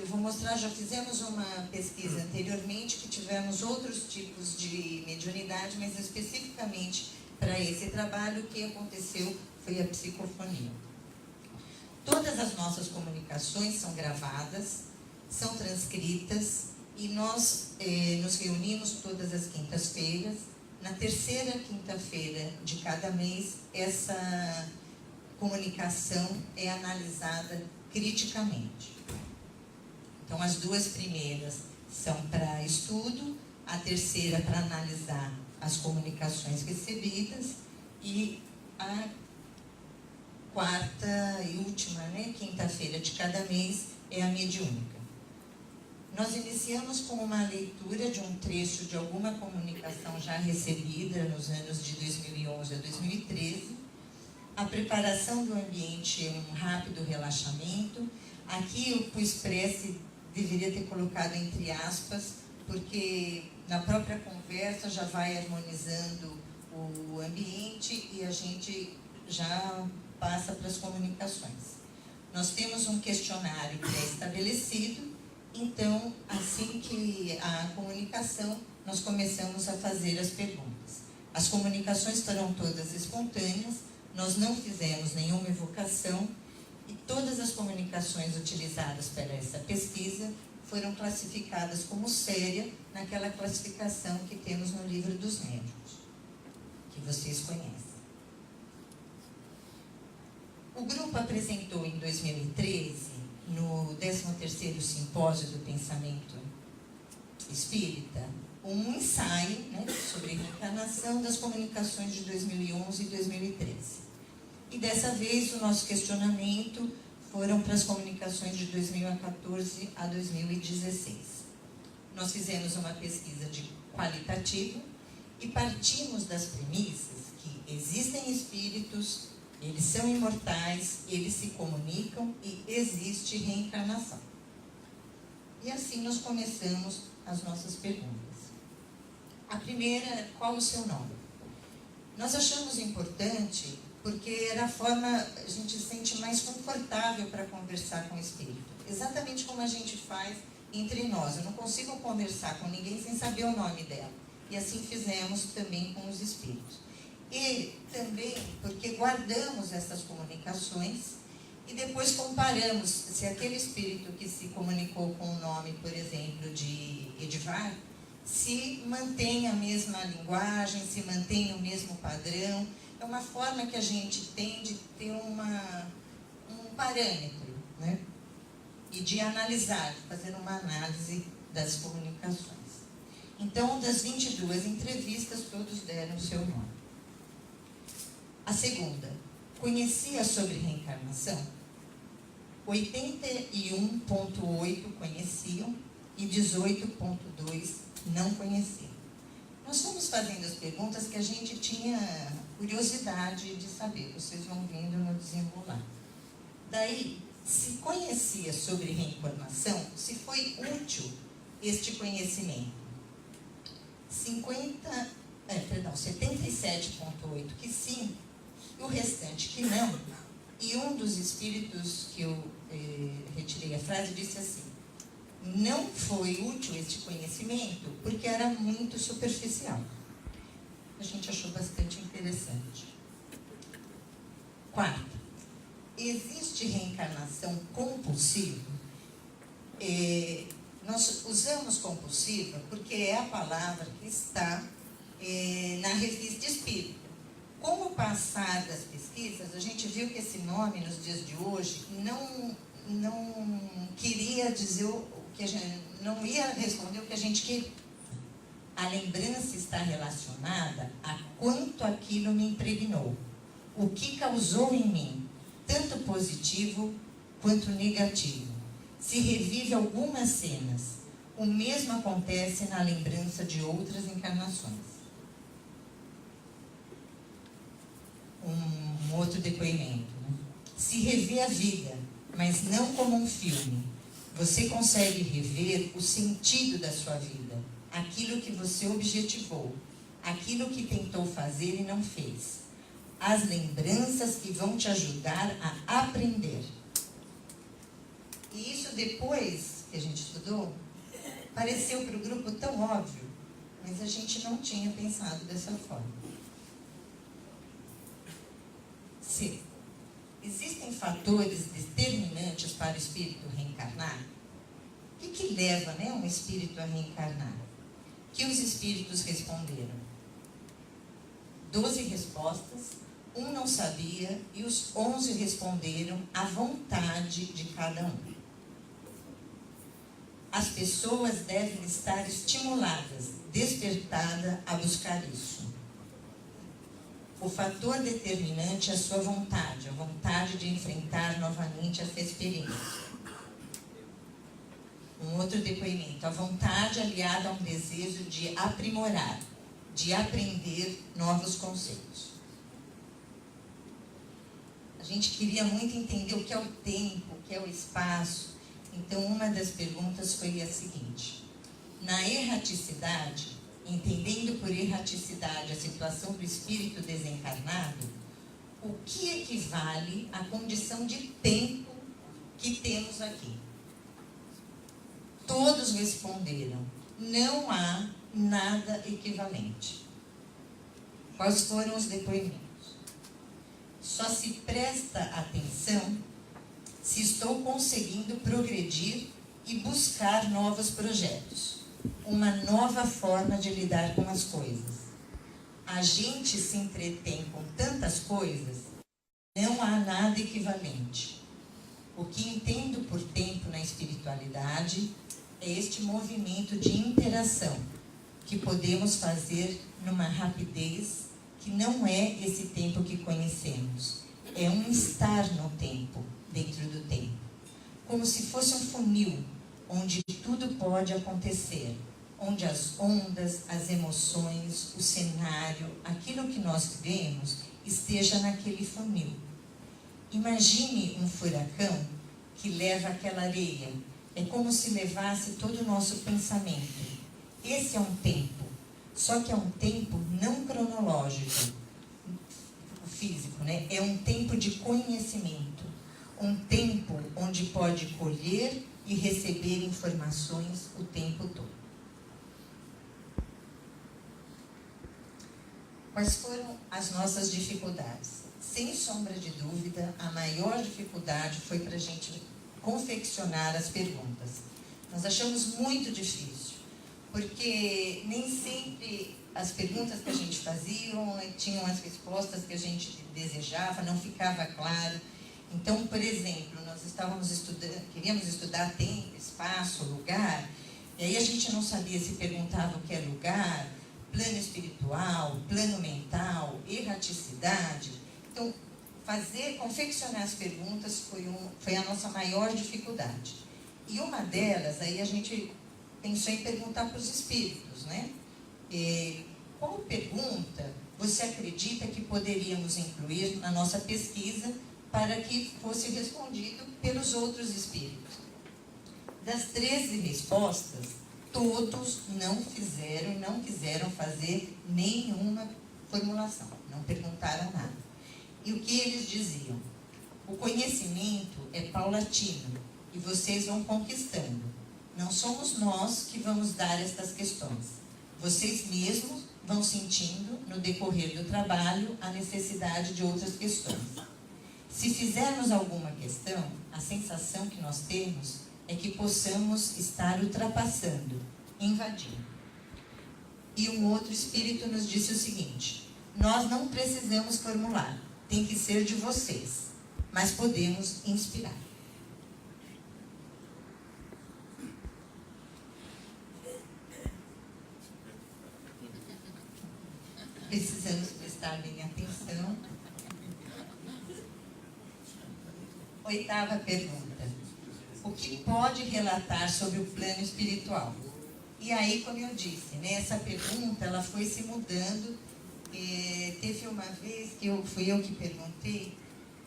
vou mostrar, já fizemos uma pesquisa anteriormente que tivemos outros tipos de mediunidade, mas especificamente para esse trabalho o que aconteceu foi a psicofonia. Todas as nossas comunicações são gravadas, são transcritas e nós nos reunimos todas as quintas-feiras. Na terceira quinta-feira de cada mês, essa comunicação é analisada criticamente. Então, as 2 primeiras são para estudo, a terceira para analisar as comunicações recebidas e a quarta e última, quinta-feira de cada mês, é a mediúnica. Nós iniciamos com uma leitura de um trecho de alguma comunicação já recebida nos anos de 2011 a 2013, a preparação do ambiente em um rápido relaxamento. Aqui o Expresse deveria ter colocado entre aspas, porque na própria conversa já vai harmonizando o ambiente e a gente já passa para as comunicações. Nós temos um questionário pré-estabelecido, então, assim que a comunicação, nós começamos a fazer as perguntas. As comunicações foram todas espontâneas, nós não fizemos nenhuma evocação e todas as comunicações utilizadas para essa pesquisa foram classificadas como séria naquela classificação que temos no Livro dos Médiuns, que vocês conhecem. O grupo apresentou em 2013, no 13º Simpósio do Pensamento Espírita, um ensaio, né, sobre reencarnação das comunicações de 2011 e 2013. E dessa vez o nosso questionamento foram para as comunicações de 2014 a 2016. Nós fizemos uma pesquisa qualitativa e partimos das premissas que existem espíritos, eles são imortais, eles se comunicam e existe reencarnação. E assim nós começamos as nossas perguntas. A primeira, qual o seu nome? Nós achamos importante porque era a forma, a gente se sente mais confortável para conversar com o espírito. Exatamente como a gente faz entre nós. Eu não consigo conversar com ninguém sem saber o nome dela. E assim fizemos também com os espíritos. E também porque guardamos essas comunicações e depois comparamos se aquele espírito que se comunicou com o nome, por exemplo, de Edivar, se mantém a mesma linguagem, se mantém o mesmo padrão. É uma forma que a gente tem de ter um parâmetro, né? E de analisar, de fazer uma análise das comunicações. Então, das 22 entrevistas, todos deram o seu nome. A segunda, conhecia sobre reencarnação? 81,8% conheciam e 18,2% não conheciam. Nós fomos fazendo as perguntas que a gente tinha curiosidade de saber, vocês vão vendo no desenrolar. Daí, se conhecia sobre reencarnação, se foi útil este conhecimento. 77,8% que sim, e o restante que não. E um dos espíritos que eu retirei a frase disse assim: não foi útil este conhecimento porque era muito superficial. A gente achou bastante interessante. Quarta, existe reencarnação compulsiva? Nós usamos compulsiva porque é a palavra que está na revista Espírita. Com o passar das pesquisas, a gente viu que esse nome, nos dias de hoje, não queria dizer o que a gente, não ia responder o que a gente queria. A lembrança está relacionada a quanto aquilo me impregnou, o que causou em mim, tanto positivo quanto negativo. Se revive algumas cenas, o mesmo acontece na lembrança de outras encarnações. Um outro depoimento, né? Se revê a vida, mas não como um filme. Você consegue rever o sentido da sua vida, aquilo que você objetivou, aquilo que tentou fazer e não fez. As lembranças que vão te ajudar a aprender. E isso depois que a gente estudou, pareceu para o grupo tão óbvio, mas a gente não tinha pensado dessa forma. C. Existem fatores determinantes para o espírito reencarnar? O que leva, né, um espírito a reencarnar? Que os espíritos responderam. 12 respostas, um não sabia e os 11 responderam à vontade de cada um. As pessoas devem estar estimuladas, despertadas a buscar isso. O fator determinante é a sua vontade, a vontade de enfrentar novamente essa experiência. Um outro depoimento: a vontade aliada a um desejo de aprimorar, de aprender novos conceitos. A gente queria muito entender o que é o tempo, o que é o espaço. Então, uma das perguntas foi a seguinte: na erraticidade, entendendo por erraticidade a situação do espírito desencarnado, o que equivale à condição de tempo que temos aqui? Todos responderam: não há nada equivalente. Quais foram os depoimentos? Só se presta atenção se estou conseguindo progredir e buscar novos projetos, uma nova forma de lidar com as coisas. A gente se entretém com tantas coisas, não há nada equivalente. O que entendo por tempo na espiritualidade é este movimento de interação que podemos fazer numa rapidez que não é esse tempo que conhecemos. É um estar no tempo, dentro do tempo. Como se fosse um funil, onde tudo pode acontecer. Onde as ondas, as emoções, o cenário, aquilo que nós vivemos, esteja naquele funil. Imagine um furacão que leva aquela areia. É como se levasse todo o nosso pensamento. Esse é um tempo, só que é um tempo não cronológico, físico, né? É um tempo de conhecimento, um tempo onde pode colher e receber informações o tempo todo. Quais foram as nossas dificuldades? Sem sombra de dúvida, a maior dificuldade foi para a gente confeccionar as perguntas. Nós achamos muito difícil, porque nem sempre as perguntas que a gente fazia tinham as respostas que a gente desejava, não ficava claro. Então, por exemplo, nós estávamos estudando, queríamos estudar tempo, espaço, lugar, e aí a gente não sabia se perguntava o que é lugar, plano espiritual, plano mental, erraticidade. Então, confeccionar as perguntas foi a nossa maior dificuldade. E uma delas, aí a gente pensou em perguntar para os espíritos, né? Qual pergunta você acredita que poderíamos incluir na nossa pesquisa para que fosse respondido pelos outros espíritos? Das 13 respostas, todos não quiseram fazer nenhuma formulação, não perguntaram nada. E o que eles diziam? O conhecimento é paulatino e vocês vão conquistando. Não somos nós que vamos dar estas questões. Vocês mesmos vão sentindo, no decorrer do trabalho, a necessidade de outras questões. Se fizermos alguma questão, a sensação que nós temos é que possamos estar ultrapassando, invadindo. E um outro espírito nos disse o seguinte: nós não precisamos formular, tem que ser de vocês, mas podemos inspirar. Precisamos prestar bem atenção. Oitava pergunta: o que pode relatar sobre o plano espiritual? E aí, como eu disse, né, essa pergunta ela foi se mudando. Teve uma vez que fui eu que perguntei,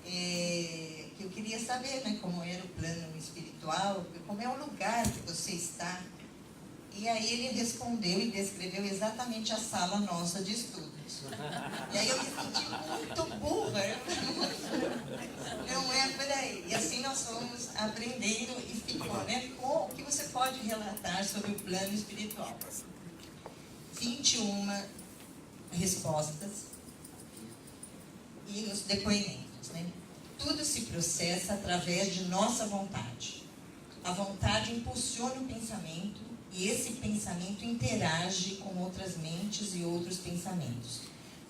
que eu queria saber, né, como era o plano espiritual, como é o lugar que você está. E aí ele respondeu e descreveu exatamente a sala nossa de estudos. E aí eu me senti muito burra. Não é por aí. E assim nós fomos aprendendo e ficou, né? O que você pode relatar sobre o plano espiritual? 21 respostas e os depoimentos, né? Tudo se processa através de nossa vontade. A vontade impulsiona o pensamento e esse pensamento interage com outras mentes e outros pensamentos,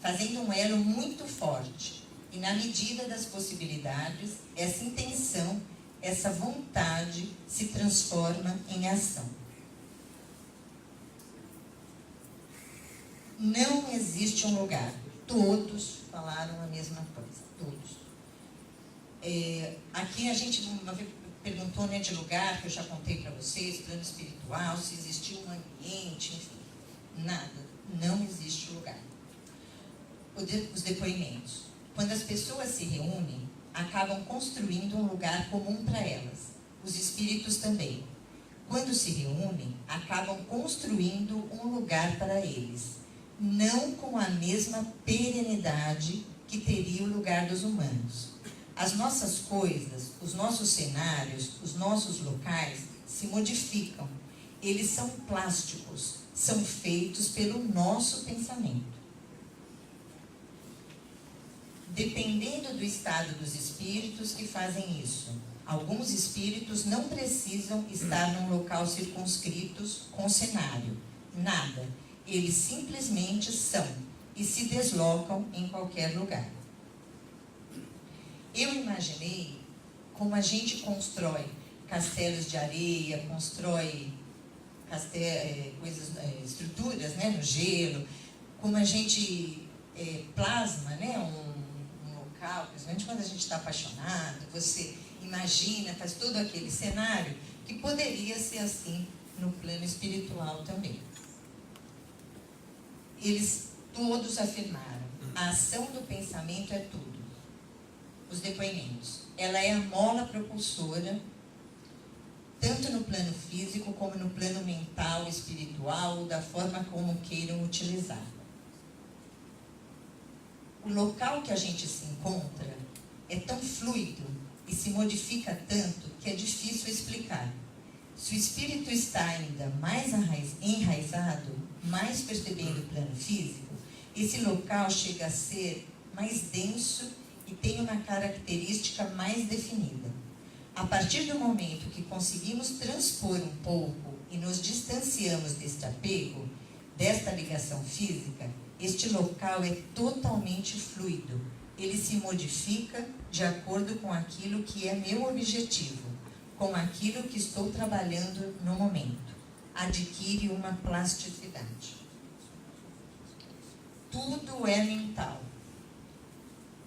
fazendo um elo muito forte. E na medida das possibilidades, essa intenção, essa vontade se transforma em ação. Não existe um lugar. Todos falaram a mesma coisa. Todos. Aqui a gente perguntou, né, de lugar, que eu já contei para vocês, plano espiritual, se existiu um ambiente, enfim. Nada. Não existe lugar. Os depoimentos. Quando as pessoas se reúnem, acabam construindo um lugar comum para elas. Os espíritos também. Quando se reúnem, acabam construindo um lugar para eles. Não com a mesma perenidade que teria o lugar dos humanos. As nossas coisas, os nossos cenários, os nossos locais se modificam. Eles são plásticos, são feitos pelo nosso pensamento. Dependendo do estado dos espíritos que fazem isso. Alguns espíritos não precisam estar num local circunscritos com cenário. Nada. Eles simplesmente são e se deslocam em qualquer lugar. Eu imaginei como a gente constrói castelos de areia, constrói estruturas, né, no gelo, como a gente plasma, né, um local, principalmente quando a gente está apaixonado, você imagina, faz todo aquele cenário, que poderia ser assim no plano espiritual também. Eles todos afirmaram, a ação do pensamento é tudo. Os depoimentos. Ela é a mola propulsora, tanto no plano físico como no plano mental, espiritual, da forma como queiram utilizar. O local que a gente se encontra é tão fluido e se modifica tanto que é difícil explicar. Se o espírito está ainda mais enraizado, mais percebendo o plano físico, esse local chega a ser mais denso e tem uma característica mais definida. A partir do momento que conseguimos transpor um pouco e nos distanciamos deste apego, desta ligação física, este local é totalmente fluido. Ele se modifica de acordo com aquilo que é meu objetivo, com aquilo que estou trabalhando no momento. Adquire uma plasticidade. Tudo é mental.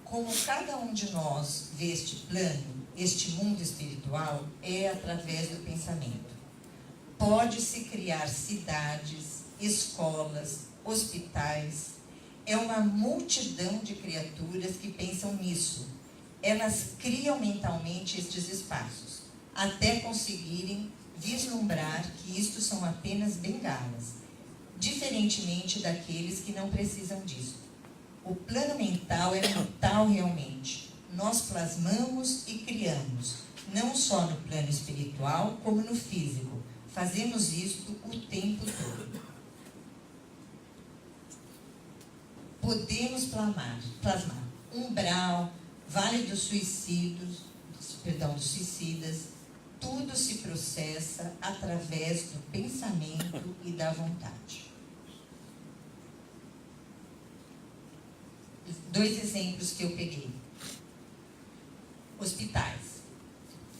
Como cada um de nós vê este plano, este mundo espiritual, é através do pensamento. Pode-se criar cidades, escolas, hospitais. É uma multidão de criaturas que pensam nisso. Elas criam mentalmente estes espaços, até conseguirem vislumbrar que isto são apenas bengalas, diferentemente daqueles que não precisam disso. O plano mental é mental realmente. Nós plasmamos e criamos, não só no plano espiritual, como no físico. Fazemos isto o tempo todo. Podemos plasmar umbral, vale dos suicidas, tudo se processa através do pensamento e da vontade. 2 exemplos que eu peguei. Hospitais.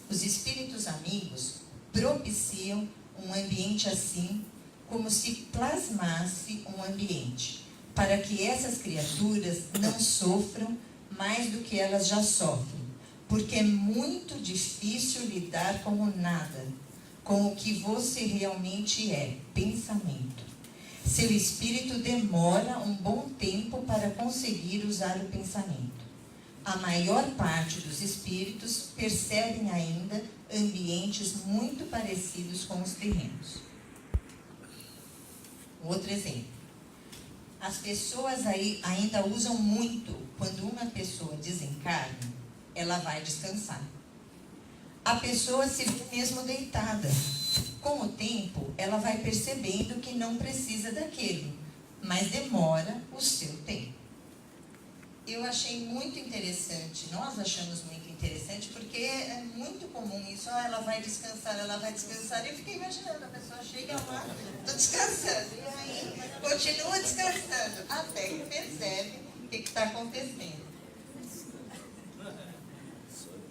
Os espíritos amigos propiciam um ambiente assim, como se plasmasse um ambiente, para que essas criaturas não sofram mais do que elas já sofrem, porque é muito difícil lidar com o nada, com o que você realmente é, pensamento. Seu espírito demora um bom tempo para conseguir usar o pensamento. A maior parte dos espíritos percebem ainda ambientes muito parecidos com os terrenos. Outro exemplo. As pessoas ainda usam muito, quando uma pessoa desencarna, ela vai descansar. A pessoa se vê mesmo deitada. Com o tempo, ela vai percebendo que não precisa daquilo, mas demora o seu tempo. Eu achei muito interessante, nós achamos muito interessante, porque é muito comum isso, ela vai descansar, e eu fiquei imaginando, a pessoa chega lá, estou descansando, e aí continua descansando, até que percebe o que está acontecendo.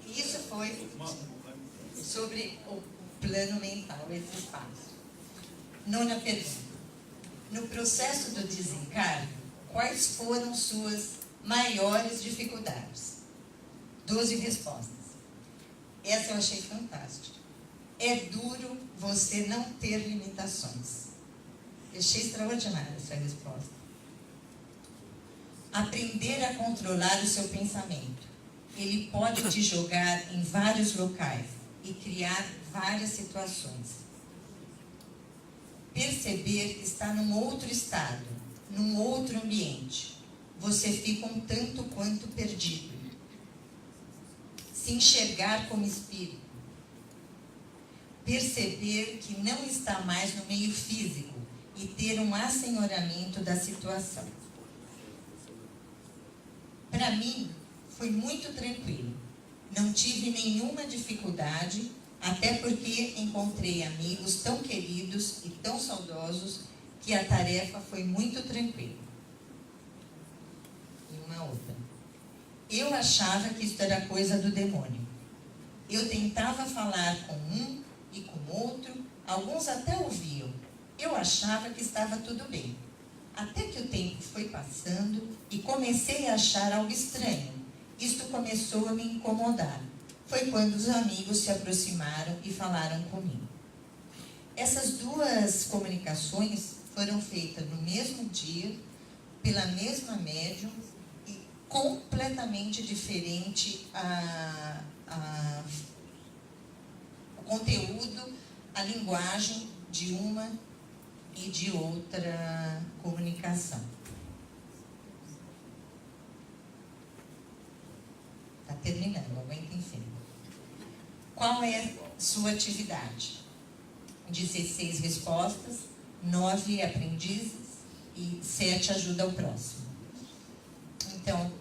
Isso foi sobre o plano mental, esse espaço. 9ª pergunta. No processo do desencargo, quais foram suas maiores dificuldades? 12 respostas. Essa eu achei fantástica. É duro você não ter limitações. Eu achei extraordinária essa resposta. Aprender a controlar o seu pensamento. Ele pode te jogar em vários locais e criar várias situações. Perceber que está num outro estado, num outro ambiente. Você fica um tanto quanto perdido. Se enxergar como espírito. Perceber que não está mais no meio físico e ter um assenhoramento da situação. Para mim, foi muito tranquilo. Não tive nenhuma dificuldade, até porque encontrei amigos tão queridos e tão saudosos que a tarefa foi muito tranquila. E uma outra. Eu achava que isso era coisa do demônio. Eu tentava falar com um e com outro, alguns até ouviam. Eu achava que estava tudo bem. Até que o tempo foi passando e comecei a achar algo estranho. Isto começou a me incomodar. Foi quando os amigos se aproximaram e falaram comigo. Essas duas comunicações foram feitas no mesmo dia, pela mesma médium, e completamente diferente o conteúdo, a linguagem de uma e de outra comunicação. Está terminando, aguenta enfim. Qual é sua atividade? 16 respostas, 9 aprendizes e 7 ajuda ao próximo. Então,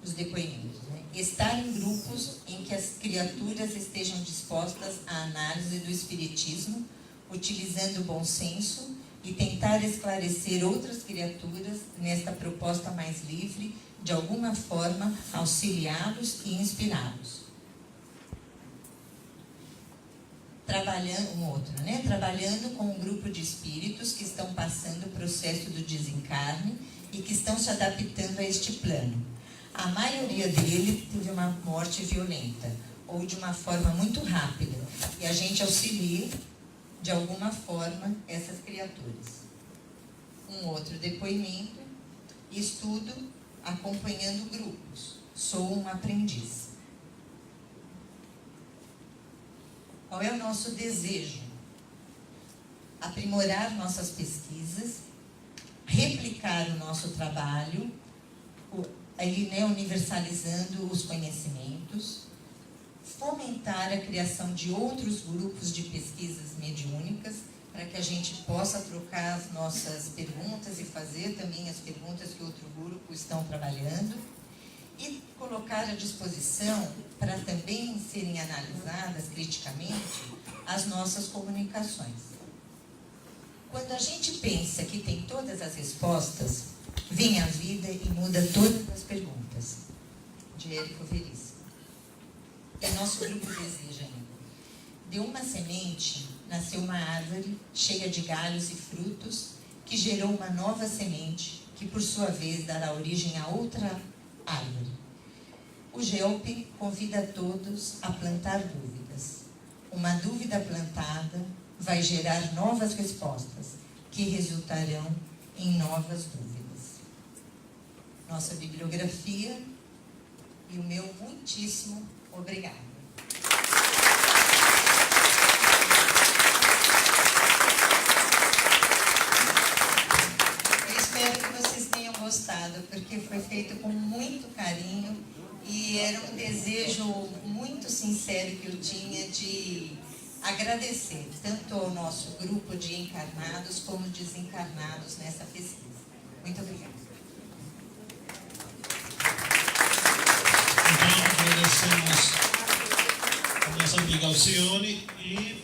os depoimentos. Né? Estar em grupos em que as criaturas estejam dispostas à análise do espiritismo, utilizando o bom senso e tentar esclarecer outras criaturas nesta proposta mais livre, de alguma forma auxiliá-los e inspirá-los. Trabalhando com um grupo de espíritos que estão passando o processo do desencarne e que estão se adaptando a este plano. A maioria dele teve uma morte violenta ou de uma forma muito rápida e a gente auxilia de alguma forma essas criaturas. Um outro depoimento, estudo acompanhando grupos. Sou um aprendiz. Qual é o nosso desejo? Aprimorar nossas pesquisas, replicar o nosso trabalho, universalizando os conhecimentos, fomentar a criação de outros grupos de pesquisas mediúnicas, para que a gente possa trocar as nossas perguntas e fazer também as perguntas que outro grupo estão trabalhando, e colocar à disposição, para também serem analisadas criticamente, as nossas comunicações. Quando a gente pensa que tem todas as respostas, vem a vida e muda todas as perguntas. De Érico Veríssimo. E nosso grupo deseja ainda. De uma semente nasceu uma árvore cheia de galhos e frutos, que gerou uma nova semente, que por sua vez dará origem a outra árvore. O GELP convida a todos a plantar dúvidas. Uma dúvida plantada vai gerar novas respostas, que resultarão em novas dúvidas. Nossa bibliografia e o meu muitíssimo obrigado. Eu espero que vocês tenham gostado, porque foi feito com muito carinho e era um desejo muito sincero que eu tinha de agradecer tanto ao nosso grupo de encarnados como desencarnados nessa pesquisa. Muito obrigada. Então, agradecemos a nossa amiga Alcione e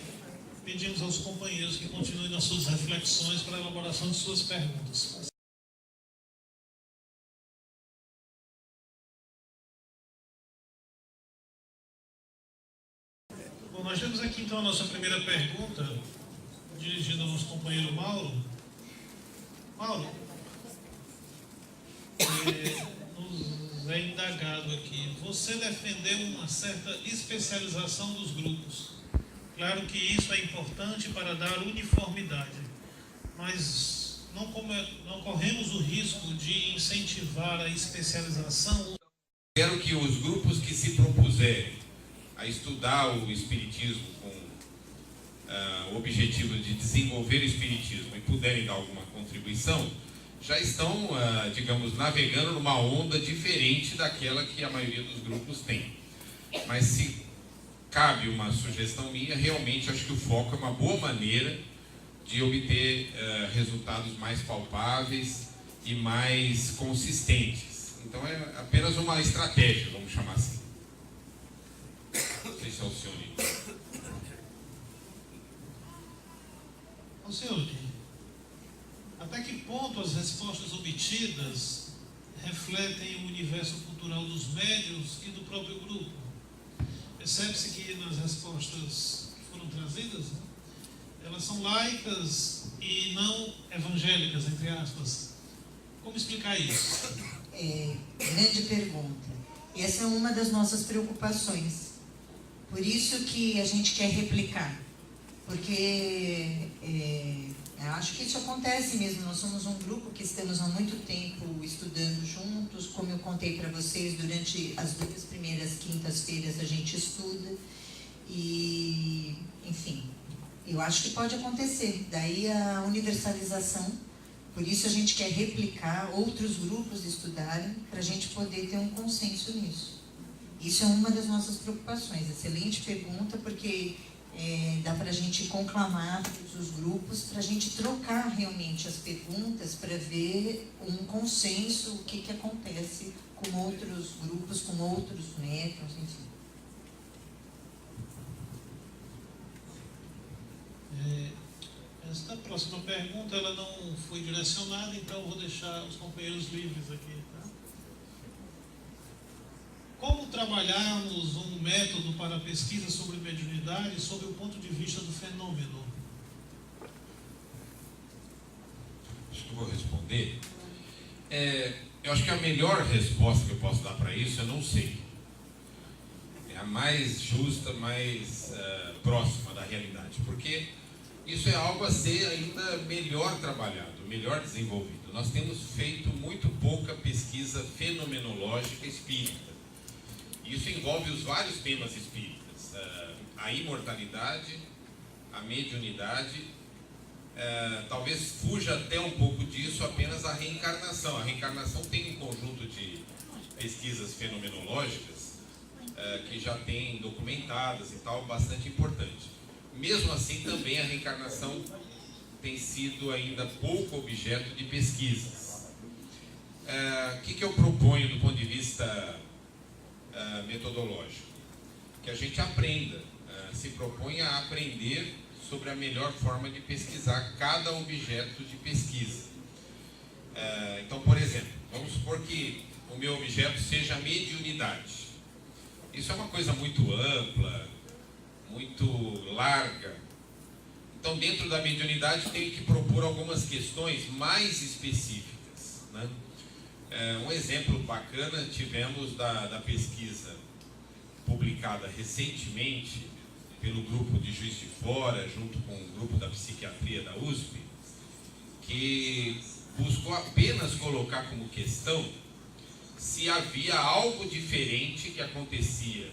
pedimos aos companheiros que continuem nas suas reflexões para a elaboração de suas perguntas. Bom, nós temos aqui então a nossa primeira pergunta, dirigida ao nosso companheiro Mauro. Mauro, nos é indagado aqui. Você defendeu uma certa especialização dos grupos. Claro que isso é importante para dar uniformidade, mas não corremos o risco de incentivar a especialização. Quero que os grupos que se propuserem a estudar o Espiritismo com o objetivo de desenvolver o Espiritismo e puderem dar alguma contribuição, já estão, digamos, navegando numa onda diferente daquela que a maioria dos grupos tem. Mas se cabe uma sugestão minha, realmente acho que o foco é uma boa maneira de obter resultados mais palpáveis e mais consistentes. Então é apenas uma estratégia, vamos chamar assim. Não sei se é o senhor. Ô senhor, até que ponto as respostas obtidas refletem o universo cultural dos médiuns e do próprio grupo? Percebe-se que nas respostas que foram trazidas, né, elas são laicas e não evangélicas, entre aspas. Como explicar isso? Grande pergunta. Essa é uma das nossas preocupações. Por isso que a gente quer replicar. Porque acho que isso acontece mesmo. Nós somos um grupo que estamos há muito tempo estudando juntos. Como eu contei para vocês, durante as 2 primeiras quintas-feiras a gente estuda. E, enfim, eu acho que pode acontecer. Daí a universalização. Por isso a gente quer replicar, outros grupos estudarem, para a gente poder ter um consenso nisso. Isso é uma das nossas preocupações. Excelente pergunta, porque dá para a gente conclamar todos os grupos, para a gente trocar realmente as perguntas, para ver um consenso, o que acontece com outros grupos, com outros métodos, enfim. Esta próxima pergunta ela não foi direcionada, então eu vou deixar os companheiros livres aqui. Tá? Como trabalharmos um método para a pesquisa sobre mediunidade sob o ponto de vista do fenômeno? Acho que eu vou responder. Eu acho que a melhor resposta que eu posso dar para isso, eu não sei. É a mais justa, mais próxima da realidade, porque isso é algo a ser ainda melhor trabalhado, melhor desenvolvido. Nós temos feito muito pouca pesquisa fenomenológica espírita. Isso envolve os vários temas espíritas, a imortalidade, a mediunidade, talvez fuja até um pouco disso apenas a reencarnação. A reencarnação tem um conjunto de pesquisas fenomenológicas que já tem documentadas e tal, bastante importante. Mesmo assim, também a reencarnação tem sido ainda pouco objeto de pesquisas. O que eu proponho do ponto de vista metodológico? Que a gente aprenda, se proponha a aprender sobre a melhor forma de pesquisar cada objeto de pesquisa. Então, por exemplo, vamos supor que o meu objeto seja a mediunidade. Isso é uma coisa muito ampla, muito larga. Então, dentro da mediunidade, tenho que propor algumas questões mais específicas, né? Um exemplo bacana tivemos da pesquisa publicada recentemente pelo grupo de Juiz de Fora, junto com o grupo da psiquiatria da USP, que buscou apenas colocar como questão se havia algo diferente que acontecia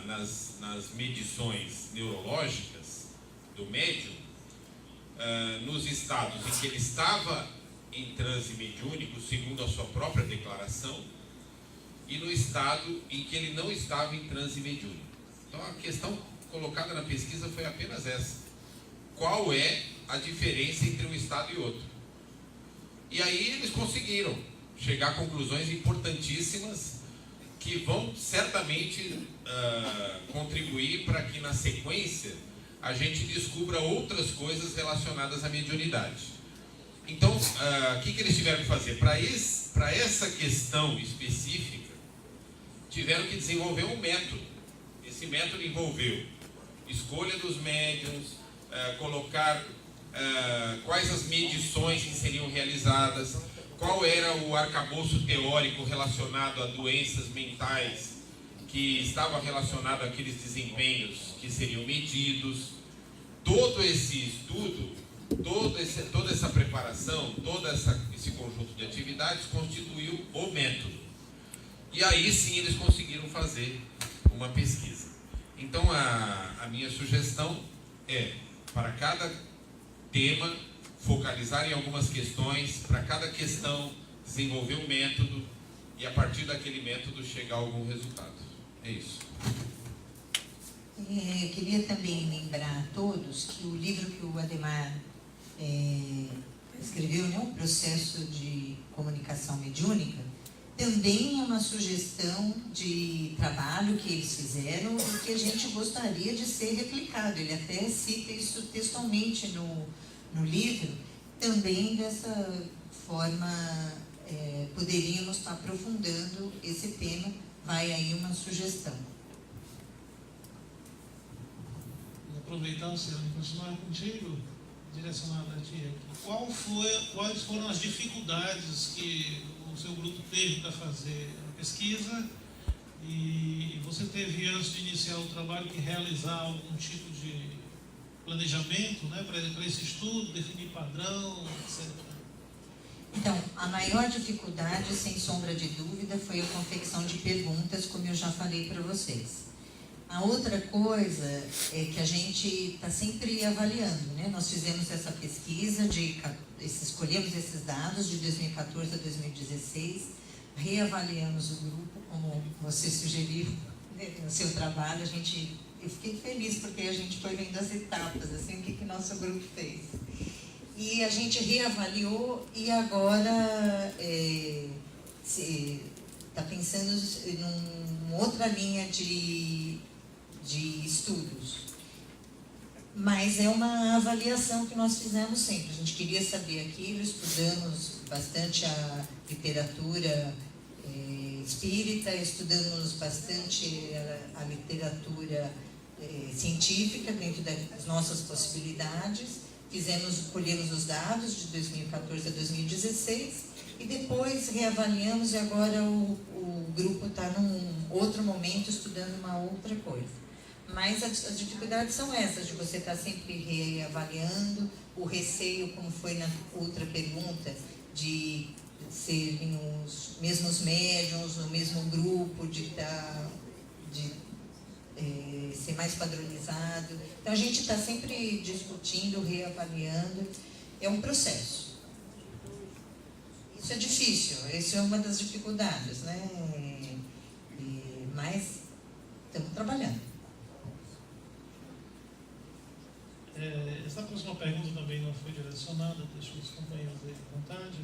nas medições neurológicas do médium, nos estados em que ele estava em transe mediúnico, segundo a sua própria declaração, e no estado em que ele não estava em transe mediúnico. Então a questão colocada na pesquisa foi apenas essa: qual é a diferença entre um estado e outro? E aí eles conseguiram chegar a conclusões importantíssimas que vão certamente contribuir para que na sequência a gente descubra outras coisas relacionadas à mediunidade. Então, o que eles tiveram que fazer? Para essa questão específica, tiveram que desenvolver um método. Esse método envolveu escolha dos médiuns, colocar quais as medições que seriam realizadas, qual era o arcabouço teórico relacionado a doenças mentais que estava relacionado àqueles desempenhos que seriam medidos. Todo esse estudo, toda essa preparação, esse conjunto de atividades constituiu o método. E aí sim eles conseguiram fazer uma pesquisa. Então a minha sugestão é, para cada tema, focalizar em algumas questões, para cada questão desenvolver um método e a partir daquele método chegar a algum resultado. É isso. Eu queria também lembrar a todos que o livro que o Adhemar escreveu, né, o Processo de Comunicação Mediúnica, também é uma sugestão de trabalho que eles fizeram e que a gente gostaria de ser replicado. Ele até cita isso textualmente no livro. Também dessa forma poderíamos estar aprofundando esse tema. Vai aí uma sugestão. Vou aproveitar, Luciano, e continuar contigo, direcionado a ti aqui. Quais foram as dificuldades que o seu grupo teve para fazer a pesquisa e você teve, antes de iniciar o trabalho, que realizar algum tipo de planejamento, né, para esse estudo, definir padrão, etc. Então, a maior dificuldade, sem sombra de dúvida, foi a confecção de perguntas, como eu já falei para vocês. A outra coisa é que a gente está sempre avaliando, né? Nós fizemos essa pesquisa, escolhemos esses dados de 2014 a 2016, reavaliamos o grupo, como você sugeriu, né, no seu trabalho. Eu fiquei feliz porque a gente foi vendo as etapas, assim, o que nosso grupo fez. E a gente reavaliou e agora está pensando em uma outra linha de estudos. Mas é uma avaliação que nós fizemos sempre. A gente queria saber aquilo, estudamos bastante a literatura espírita, estudamos bastante a literatura científica dentro das nossas possibilidades. Colhemos os dados de 2014 a 2016 e depois reavaliamos, e agora o grupo está num outro momento estudando uma outra coisa. Mas as dificuldades são essas, de você estar sempre reavaliando, o receio, como foi na outra pergunta, de serem os mesmos médiuns, o mesmo grupo, de ser mais padronizado. Então a gente está sempre discutindo, reavaliando. É um processo. Isso é difícil, isso é uma das dificuldades, né? Mas estamos trabalhando. Essa próxima pergunta também não foi direcionada, deixo os companheiros aí à vontade,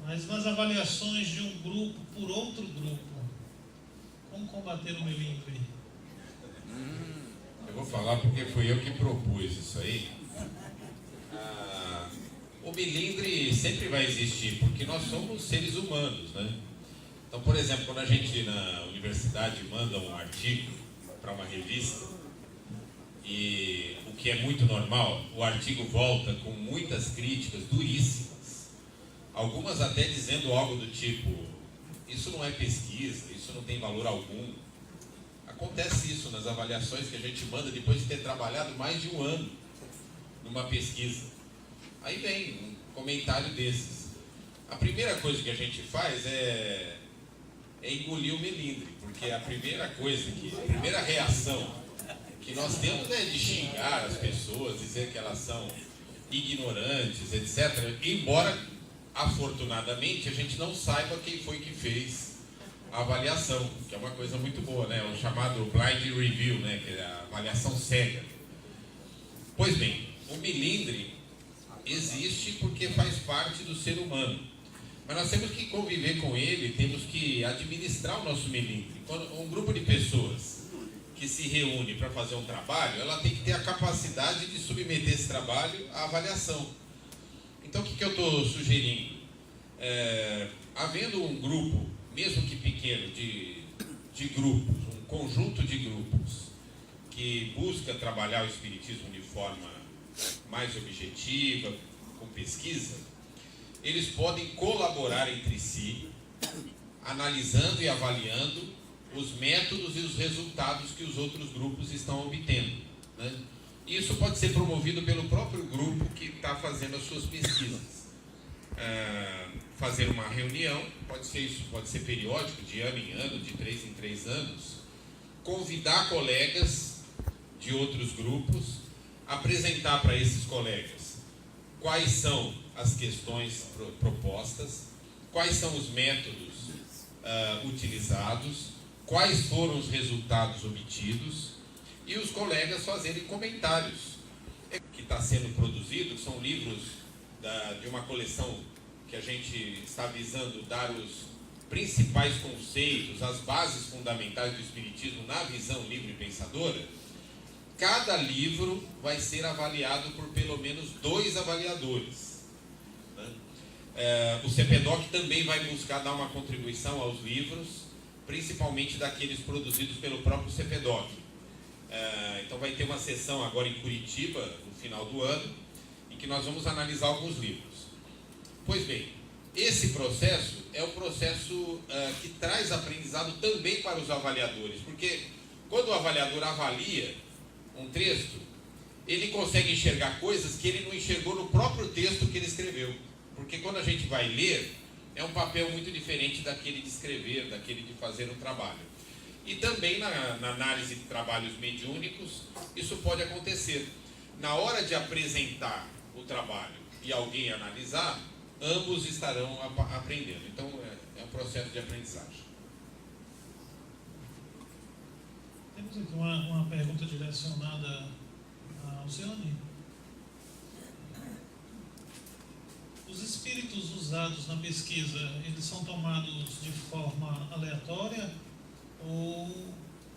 mas nas avaliações de um grupo por outro grupo, como combater o melindre? Eu vou falar porque fui eu que propus isso aí. O melindre sempre vai existir, porque nós somos seres humanos, né? Então, por exemplo, quando a gente na universidade manda um artigo para uma revista, e o que é muito normal, o artigo volta com muitas críticas duríssimas, algumas até dizendo algo do tipo: isso não é pesquisa, isso não tem valor algum. Acontece isso nas avaliações que a gente manda depois de ter trabalhado mais de um ano numa pesquisa. Aí vem um comentário desses. A primeira coisa que a gente faz é engolir o melindre, porque a primeira reação que nós temos é de xingar as pessoas, dizer que elas são ignorantes, etc. Embora, afortunadamente, a gente não saiba quem foi que fez a avaliação, que é uma coisa muito boa, né? O chamado blind review, né? Que é a avaliação cega. Pois bem, o melindre existe porque faz parte do ser humano. Mas nós temos que conviver com ele, temos que administrar o nosso melindre. Quando um grupo de pessoas que se reúne para fazer um trabalho, ela tem que ter a capacidade de submeter esse trabalho à avaliação. Então, o que eu estou sugerindo? Havendo um grupo, mesmo que pequeno, de grupos, um conjunto de grupos que busca trabalhar o espiritismo de forma mais objetiva, com pesquisa, eles podem colaborar entre si, analisando e avaliando os métodos e os resultados que os outros grupos estão obtendo, né? Isso pode ser promovido pelo próprio grupo que está fazendo as suas pesquisas. Fazer uma reunião, isso pode ser periódico, de ano em ano, de 3 em 3 anos, convidar colegas de outros grupos, apresentar para esses colegas quais são as questões propostas, quais são os métodos utilizados, quais foram os resultados obtidos, e os colegas fazerem comentários. Que está sendo produzido, que são livros de uma coleção que a gente está visando dar os principais conceitos, as bases fundamentais do Espiritismo na visão livre e pensadora. Cada livro vai ser avaliado por pelo menos 2 avaliadores, né? O CPDOC também vai buscar dar uma contribuição aos livros, principalmente daqueles produzidos pelo próprio CPDOC. Então vai ter uma sessão agora em Curitiba, no final do ano, em que nós vamos analisar alguns livros. Pois bem, esse processo é o processo que traz aprendizado também para os avaliadores, porque quando o avaliador avalia um texto, ele consegue enxergar coisas que ele não enxergou no próprio texto que ele escreveu. Porque quando a gente vai ler, é um papel muito diferente daquele de escrever, daquele de fazer um trabalho. E também na análise de trabalhos mediúnicos, isso pode acontecer. Na hora de apresentar o trabalho e alguém analisar, ambos estarão aprendendo. Então, é um processo de aprendizagem. Temos aqui uma pergunta direcionada a Alcione. Os espíritos usados na pesquisa, eles são tomados de forma aleatória ou,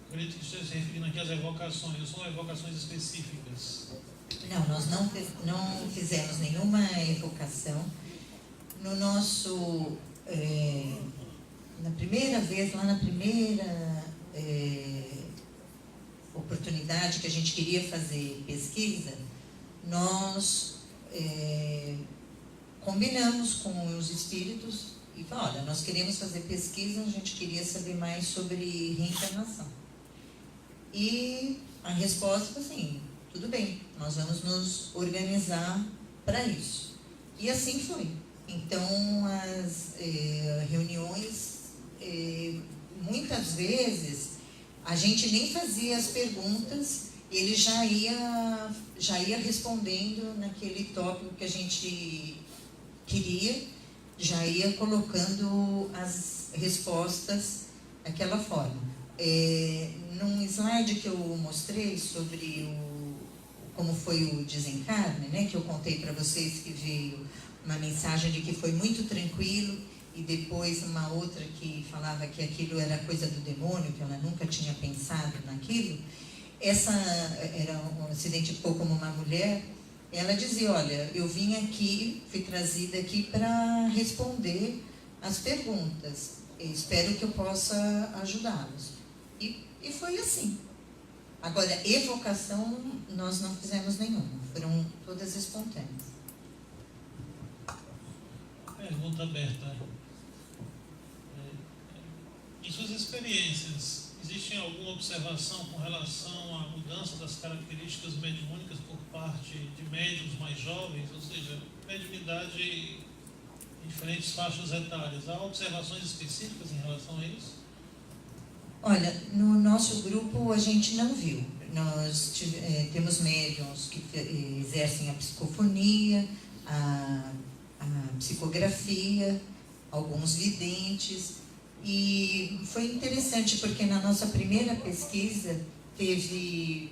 acredito que esteja se referindo aqui às evocações, ou são evocações específicas? Não, nós não fizemos nenhuma evocação. No nosso, na primeira vez, lá na primeira oportunidade que a gente queria fazer pesquisa, nós combinamos com os espíritos e falamos, olha, nós queremos fazer pesquisa, a gente queria saber mais sobre reencarnação. E a resposta foi assim, tudo bem, nós vamos nos organizar para isso. E assim foi. Então, as reuniões, muitas vezes, a gente nem fazia as perguntas, ele já ia respondendo naquele tópico que a gente queria, já ia colocando as respostas daquela forma. Num slide que eu mostrei sobre como foi o desencarne, né, que eu contei para vocês que veio uma mensagem de que foi muito tranquilo, e depois uma outra que falava que aquilo era coisa do demônio, que ela nunca tinha pensado naquilo. Essa se identificou como uma mulher. Ela dizia, olha, eu vim aqui, fui trazida aqui para responder as perguntas. Eu espero que eu possa ajudá-los. E foi assim. Agora, evocação, nós não fizemos nenhuma. Foram todas espontâneas. Pergunta aberta. Em suas experiências, existe alguma observação com relação à mudança das características mediúnicas por parte de médiuns mais jovens, ou seja, mediunidade em diferentes faixas etárias? Há observações específicas em relação a isso? Olha, no nosso grupo a gente não viu. Nós temos médiuns que exercem a psicofonia, a psicografia, alguns videntes. E foi interessante porque na nossa primeira pesquisa teve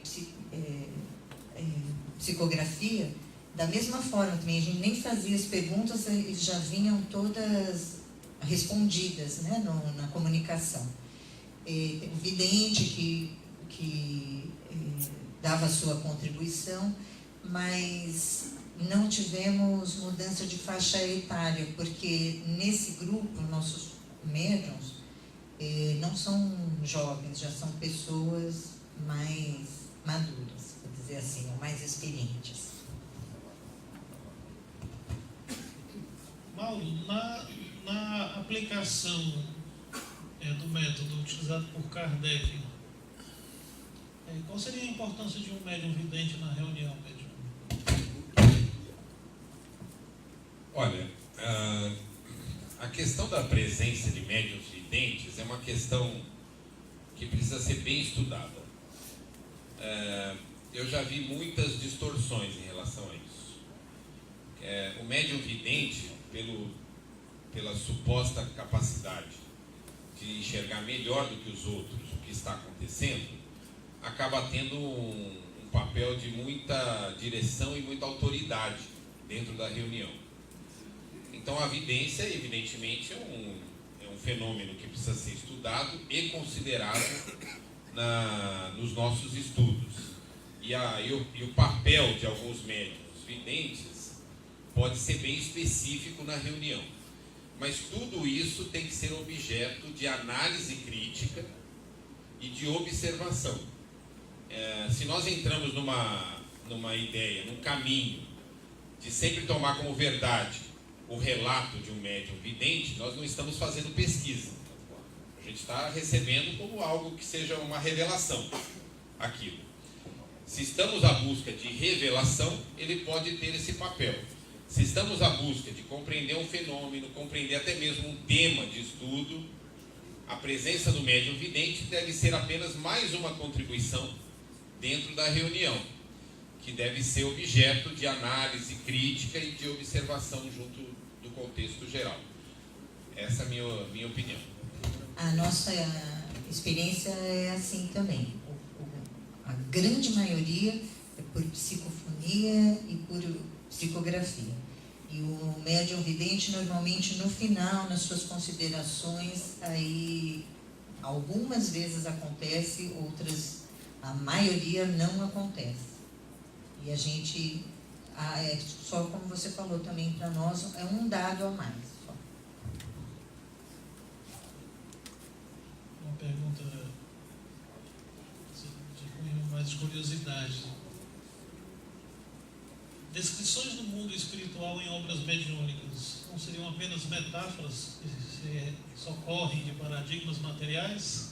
psicografia, da mesma forma também, a gente nem fazia as perguntas, eles já vinham todas respondidas, né, na comunicação. O vidente que dava a sua contribuição, mas não tivemos mudança de faixa etária, porque nesse grupo, nossos médiuns não são jovens, já são pessoas mais maduras, vou dizer assim, ou mais experientes. Mauro, na aplicação do método utilizado por Kardec, qual seria a importância de um médium vidente na reunião, médium? Olha, a questão da presença de médiuns videntes é uma questão que precisa ser bem estudada. Eu já vi muitas distorções em relação a isso. O médium vidente, pela suposta capacidade de enxergar melhor do que os outros o que está acontecendo, acaba tendo um papel de muita direção e muita autoridade dentro da reunião. Então a vidência, evidentemente, é um fenômeno que precisa ser estudado e considerado nos nossos estudos. E o papel de alguns médiuns videntes pode ser bem específico na reunião. Mas tudo isso tem que ser objeto de análise crítica e de observação. Se nós entramos numa ideia, num caminho de sempre tomar como verdade o relato de um médium vidente, nós não estamos fazendo pesquisa. A gente está recebendo como algo que seja uma revelação, aquilo. Se estamos à busca de revelação, ele pode ter esse papel. Se estamos à busca de compreender um fenômeno, compreender até mesmo um tema de estudo, a presença do médium vidente deve ser apenas mais uma contribuição dentro da reunião, que deve ser objeto de análise crítica e de observação junto do contexto geral. Essa é a minha opinião. A nossa experiência é assim também. A grande maioria é por psicofonia e por psicografia. E o médium vidente, normalmente, no final, nas suas considerações, aí algumas vezes acontece, outras, a maioria não acontece. E a gente, só como você falou também para nós, é um dado a mais. Só. Uma pergunta de cunho mais de curiosidade. Descrições do mundo espiritual em obras mediúnicas não seriam apenas metáforas que socorrem de paradigmas materiais?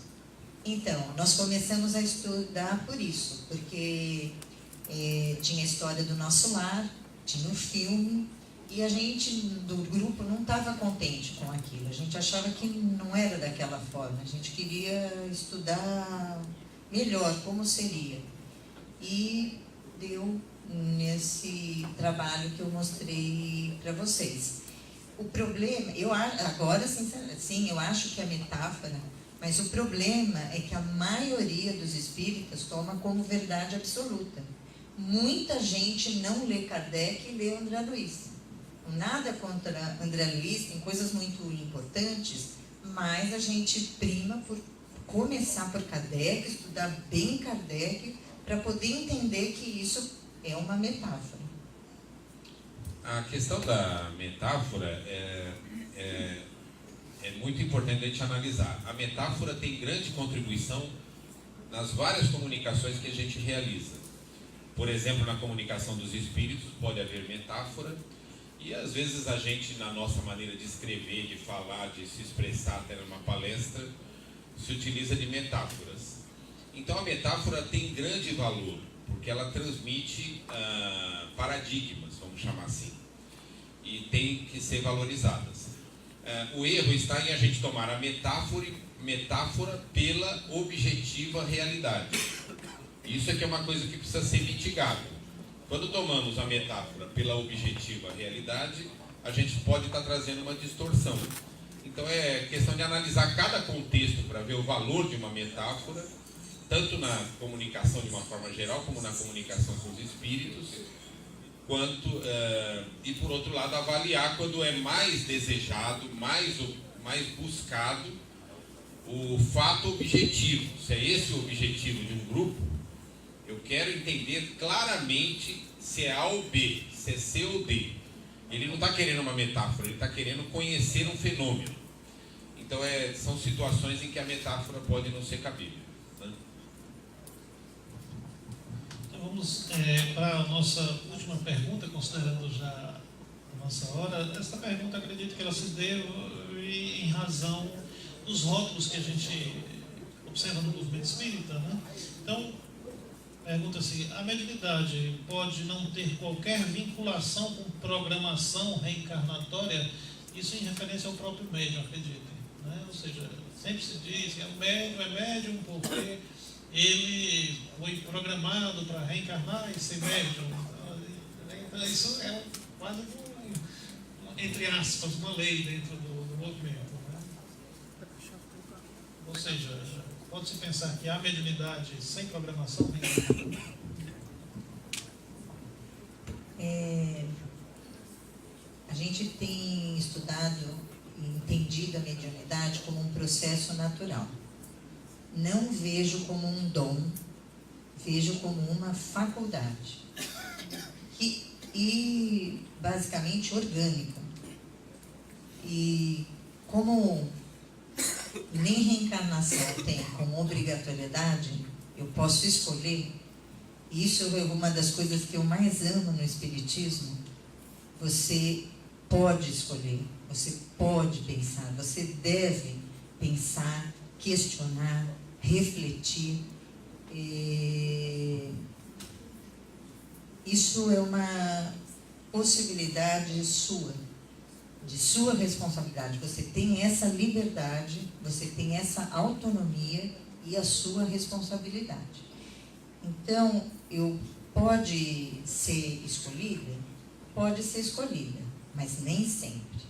Então, nós começamos a estudar por isso, porque tinha a história do nosso lar, tinha o filme, e a gente do grupo não estava contente com aquilo. A gente achava que não era daquela forma, a gente queria estudar melhor como seria. E deu nesse trabalho que eu mostrei para vocês. O problema, agora sim, eu acho que é metáfora, mas o problema é que a maioria dos espíritas toma como verdade absoluta. Muita gente não lê Kardec e lê André Luiz. Nada contra André Luiz, tem coisas muito importantes, mas a gente prima por começar por Kardec, estudar bem Kardec, para poder entender que isso é uma metáfora. A questão da metáfora é muito importante a gente analisar. A metáfora tem grande contribuição nas várias comunicações que a gente realiza. Por exemplo, na comunicação dos espíritos pode haver metáfora, e às vezes a gente, na nossa maneira de escrever, de falar, de se expressar até numa palestra, se utiliza de metáforas. Então a metáfora tem grande valor, porque ela transmite paradigmas, vamos chamar assim, e tem que ser valorizadas. O erro está em a gente tomar a metáfora pela objetiva realidade. Isso é que é uma coisa que precisa ser mitigada. Quando tomamos a metáfora pela objetiva realidade, a gente pode estar trazendo uma distorção. Então é questão de analisar cada contexto para ver o valor de uma metáfora, tanto na comunicação de uma forma geral, como na comunicação com os espíritos, e por outro lado avaliar quando é mais desejado, mais buscado o fato objetivo. Se é esse o objetivo de um grupo, eu quero entender claramente se é A ou B, se é C ou D. Ele não está querendo uma metáfora, ele está querendo conhecer um fenômeno. Então são situações em que a metáfora pode não ser cabível. Então vamos para a nossa última pergunta, considerando já nossa hora. Essa pergunta, acredito que ela se deu em razão dos rótulos que a gente observa no movimento espírita, né? Então, pergunta-se, a mediunidade pode não ter qualquer vinculação com programação reencarnatória? Isso em referência ao próprio médium, acreditem, né? Ou seja, sempre se diz que o médium é médium porque ele foi programado para reencarnar e ser médium. Então, isso é quase, entre aspas, uma lei dentro do movimento, né? Ou seja, pode-se pensar que há mediunidade sem programação? A gente tem estudado e entendido a mediunidade como um processo natural. Não vejo como um dom, vejo como uma faculdade. E basicamente orgânica. E como nem reencarnação tem como obrigatoriedade, eu posso escolher. Isso é uma das coisas que eu mais amo no Espiritismo. Você pode escolher, você pode pensar, você deve pensar, questionar, refletir. Isso é uma possibilidade sua, de sua responsabilidade. Você tem essa liberdade, você tem essa autonomia e a sua responsabilidade. Então, pode ser escolhida? Pode ser escolhida, mas nem sempre.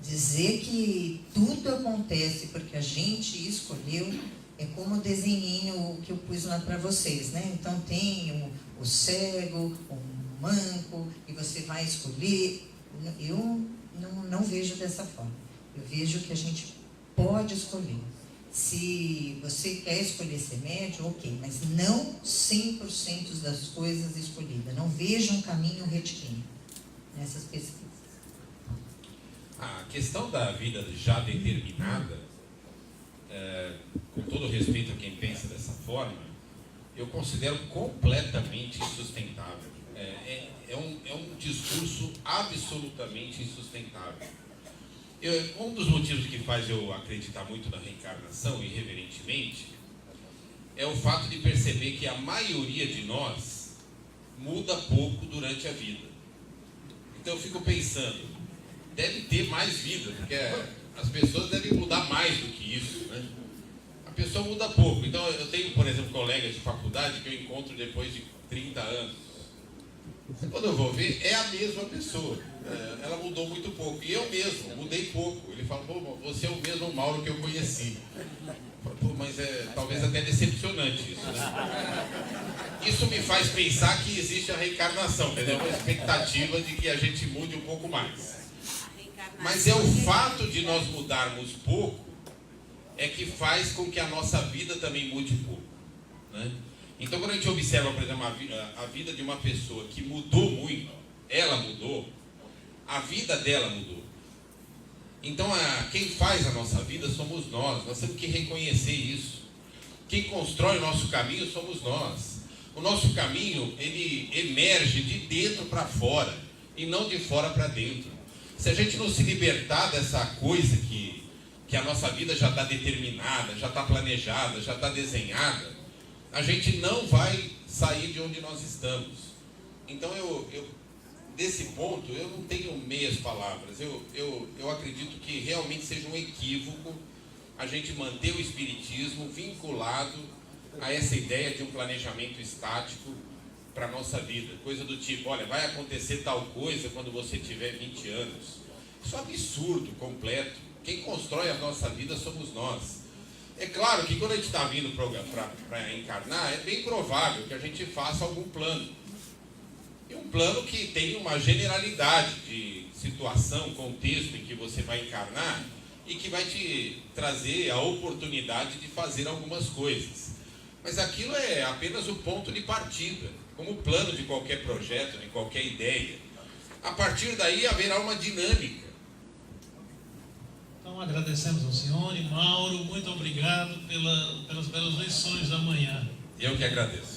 Dizer que tudo acontece porque a gente escolheu é como o desenhinho que eu pus lá para vocês, né? Então tem o cego, o manco, e você vai escolher. Eu não vejo dessa forma. Eu vejo que a gente pode escolher. Se você quer escolher ser médium, ok, mas não 100% das coisas escolhidas. Não vejo um caminho retilíneo nessas pesquisas. A questão da vida já determinada, com todo respeito a quem pensa dessa forma, eu considero completamente insustentável. É um discurso absolutamente insustentável. Um dos motivos que faz eu acreditar muito na reencarnação, irreverentemente, é o fato de perceber que a maioria de nós muda pouco durante a vida. Então eu fico pensando, deve ter mais vida, porque as pessoas devem mudar mais do que isso, né? A pessoa muda pouco. Então eu tenho, por exemplo, colegas de faculdade que eu encontro depois de 30 anos. Quando eu vou ver, é a mesma pessoa. Ela mudou muito pouco. E eu mesmo, mudei pouco. Ele fala, pô, você é o mesmo Mauro que eu conheci. Eu falo, pô, mas talvez até decepcionante isso, né? Isso me faz pensar que existe a reencarnação, entendeu? Uma expectativa de que a gente mude um pouco mais. Mas é o fato de nós mudarmos pouco é que faz com que a nossa vida também mude pouco, né? Então, quando a gente observa, por exemplo, a vida de uma pessoa que mudou muito, ela mudou, a vida dela mudou. Então, quem faz a nossa vida somos nós temos que reconhecer isso. Quem constrói o nosso caminho somos nós. O nosso caminho, ele emerge de dentro para fora, e não de fora para dentro. Se a gente não se libertar dessa coisa que a nossa vida já está determinada, já está planejada, já está desenhada, a gente não vai sair de onde nós estamos. Então, desse ponto, eu não tenho meias palavras. Eu acredito que realmente seja um equívoco a gente manter o espiritismo vinculado a essa ideia de um planejamento estático para a nossa vida. Coisa do tipo, olha, vai acontecer tal coisa quando você tiver 20 anos. Isso é um absurdo completo. Quem constrói a nossa vida somos nós. É claro que quando a gente está vindo para encarnar, é bem provável que a gente faça algum plano. E um plano que tem uma generalidade de situação, contexto em que você vai encarnar e que vai te trazer a oportunidade de fazer algumas coisas. Mas aquilo é apenas o ponto de partida, como plano de qualquer projeto, de qualquer ideia. A partir daí haverá uma dinâmica. Então agradecemos ao senhor e Mauro, muito obrigado pelas belas lições da manhã. Eu que agradeço.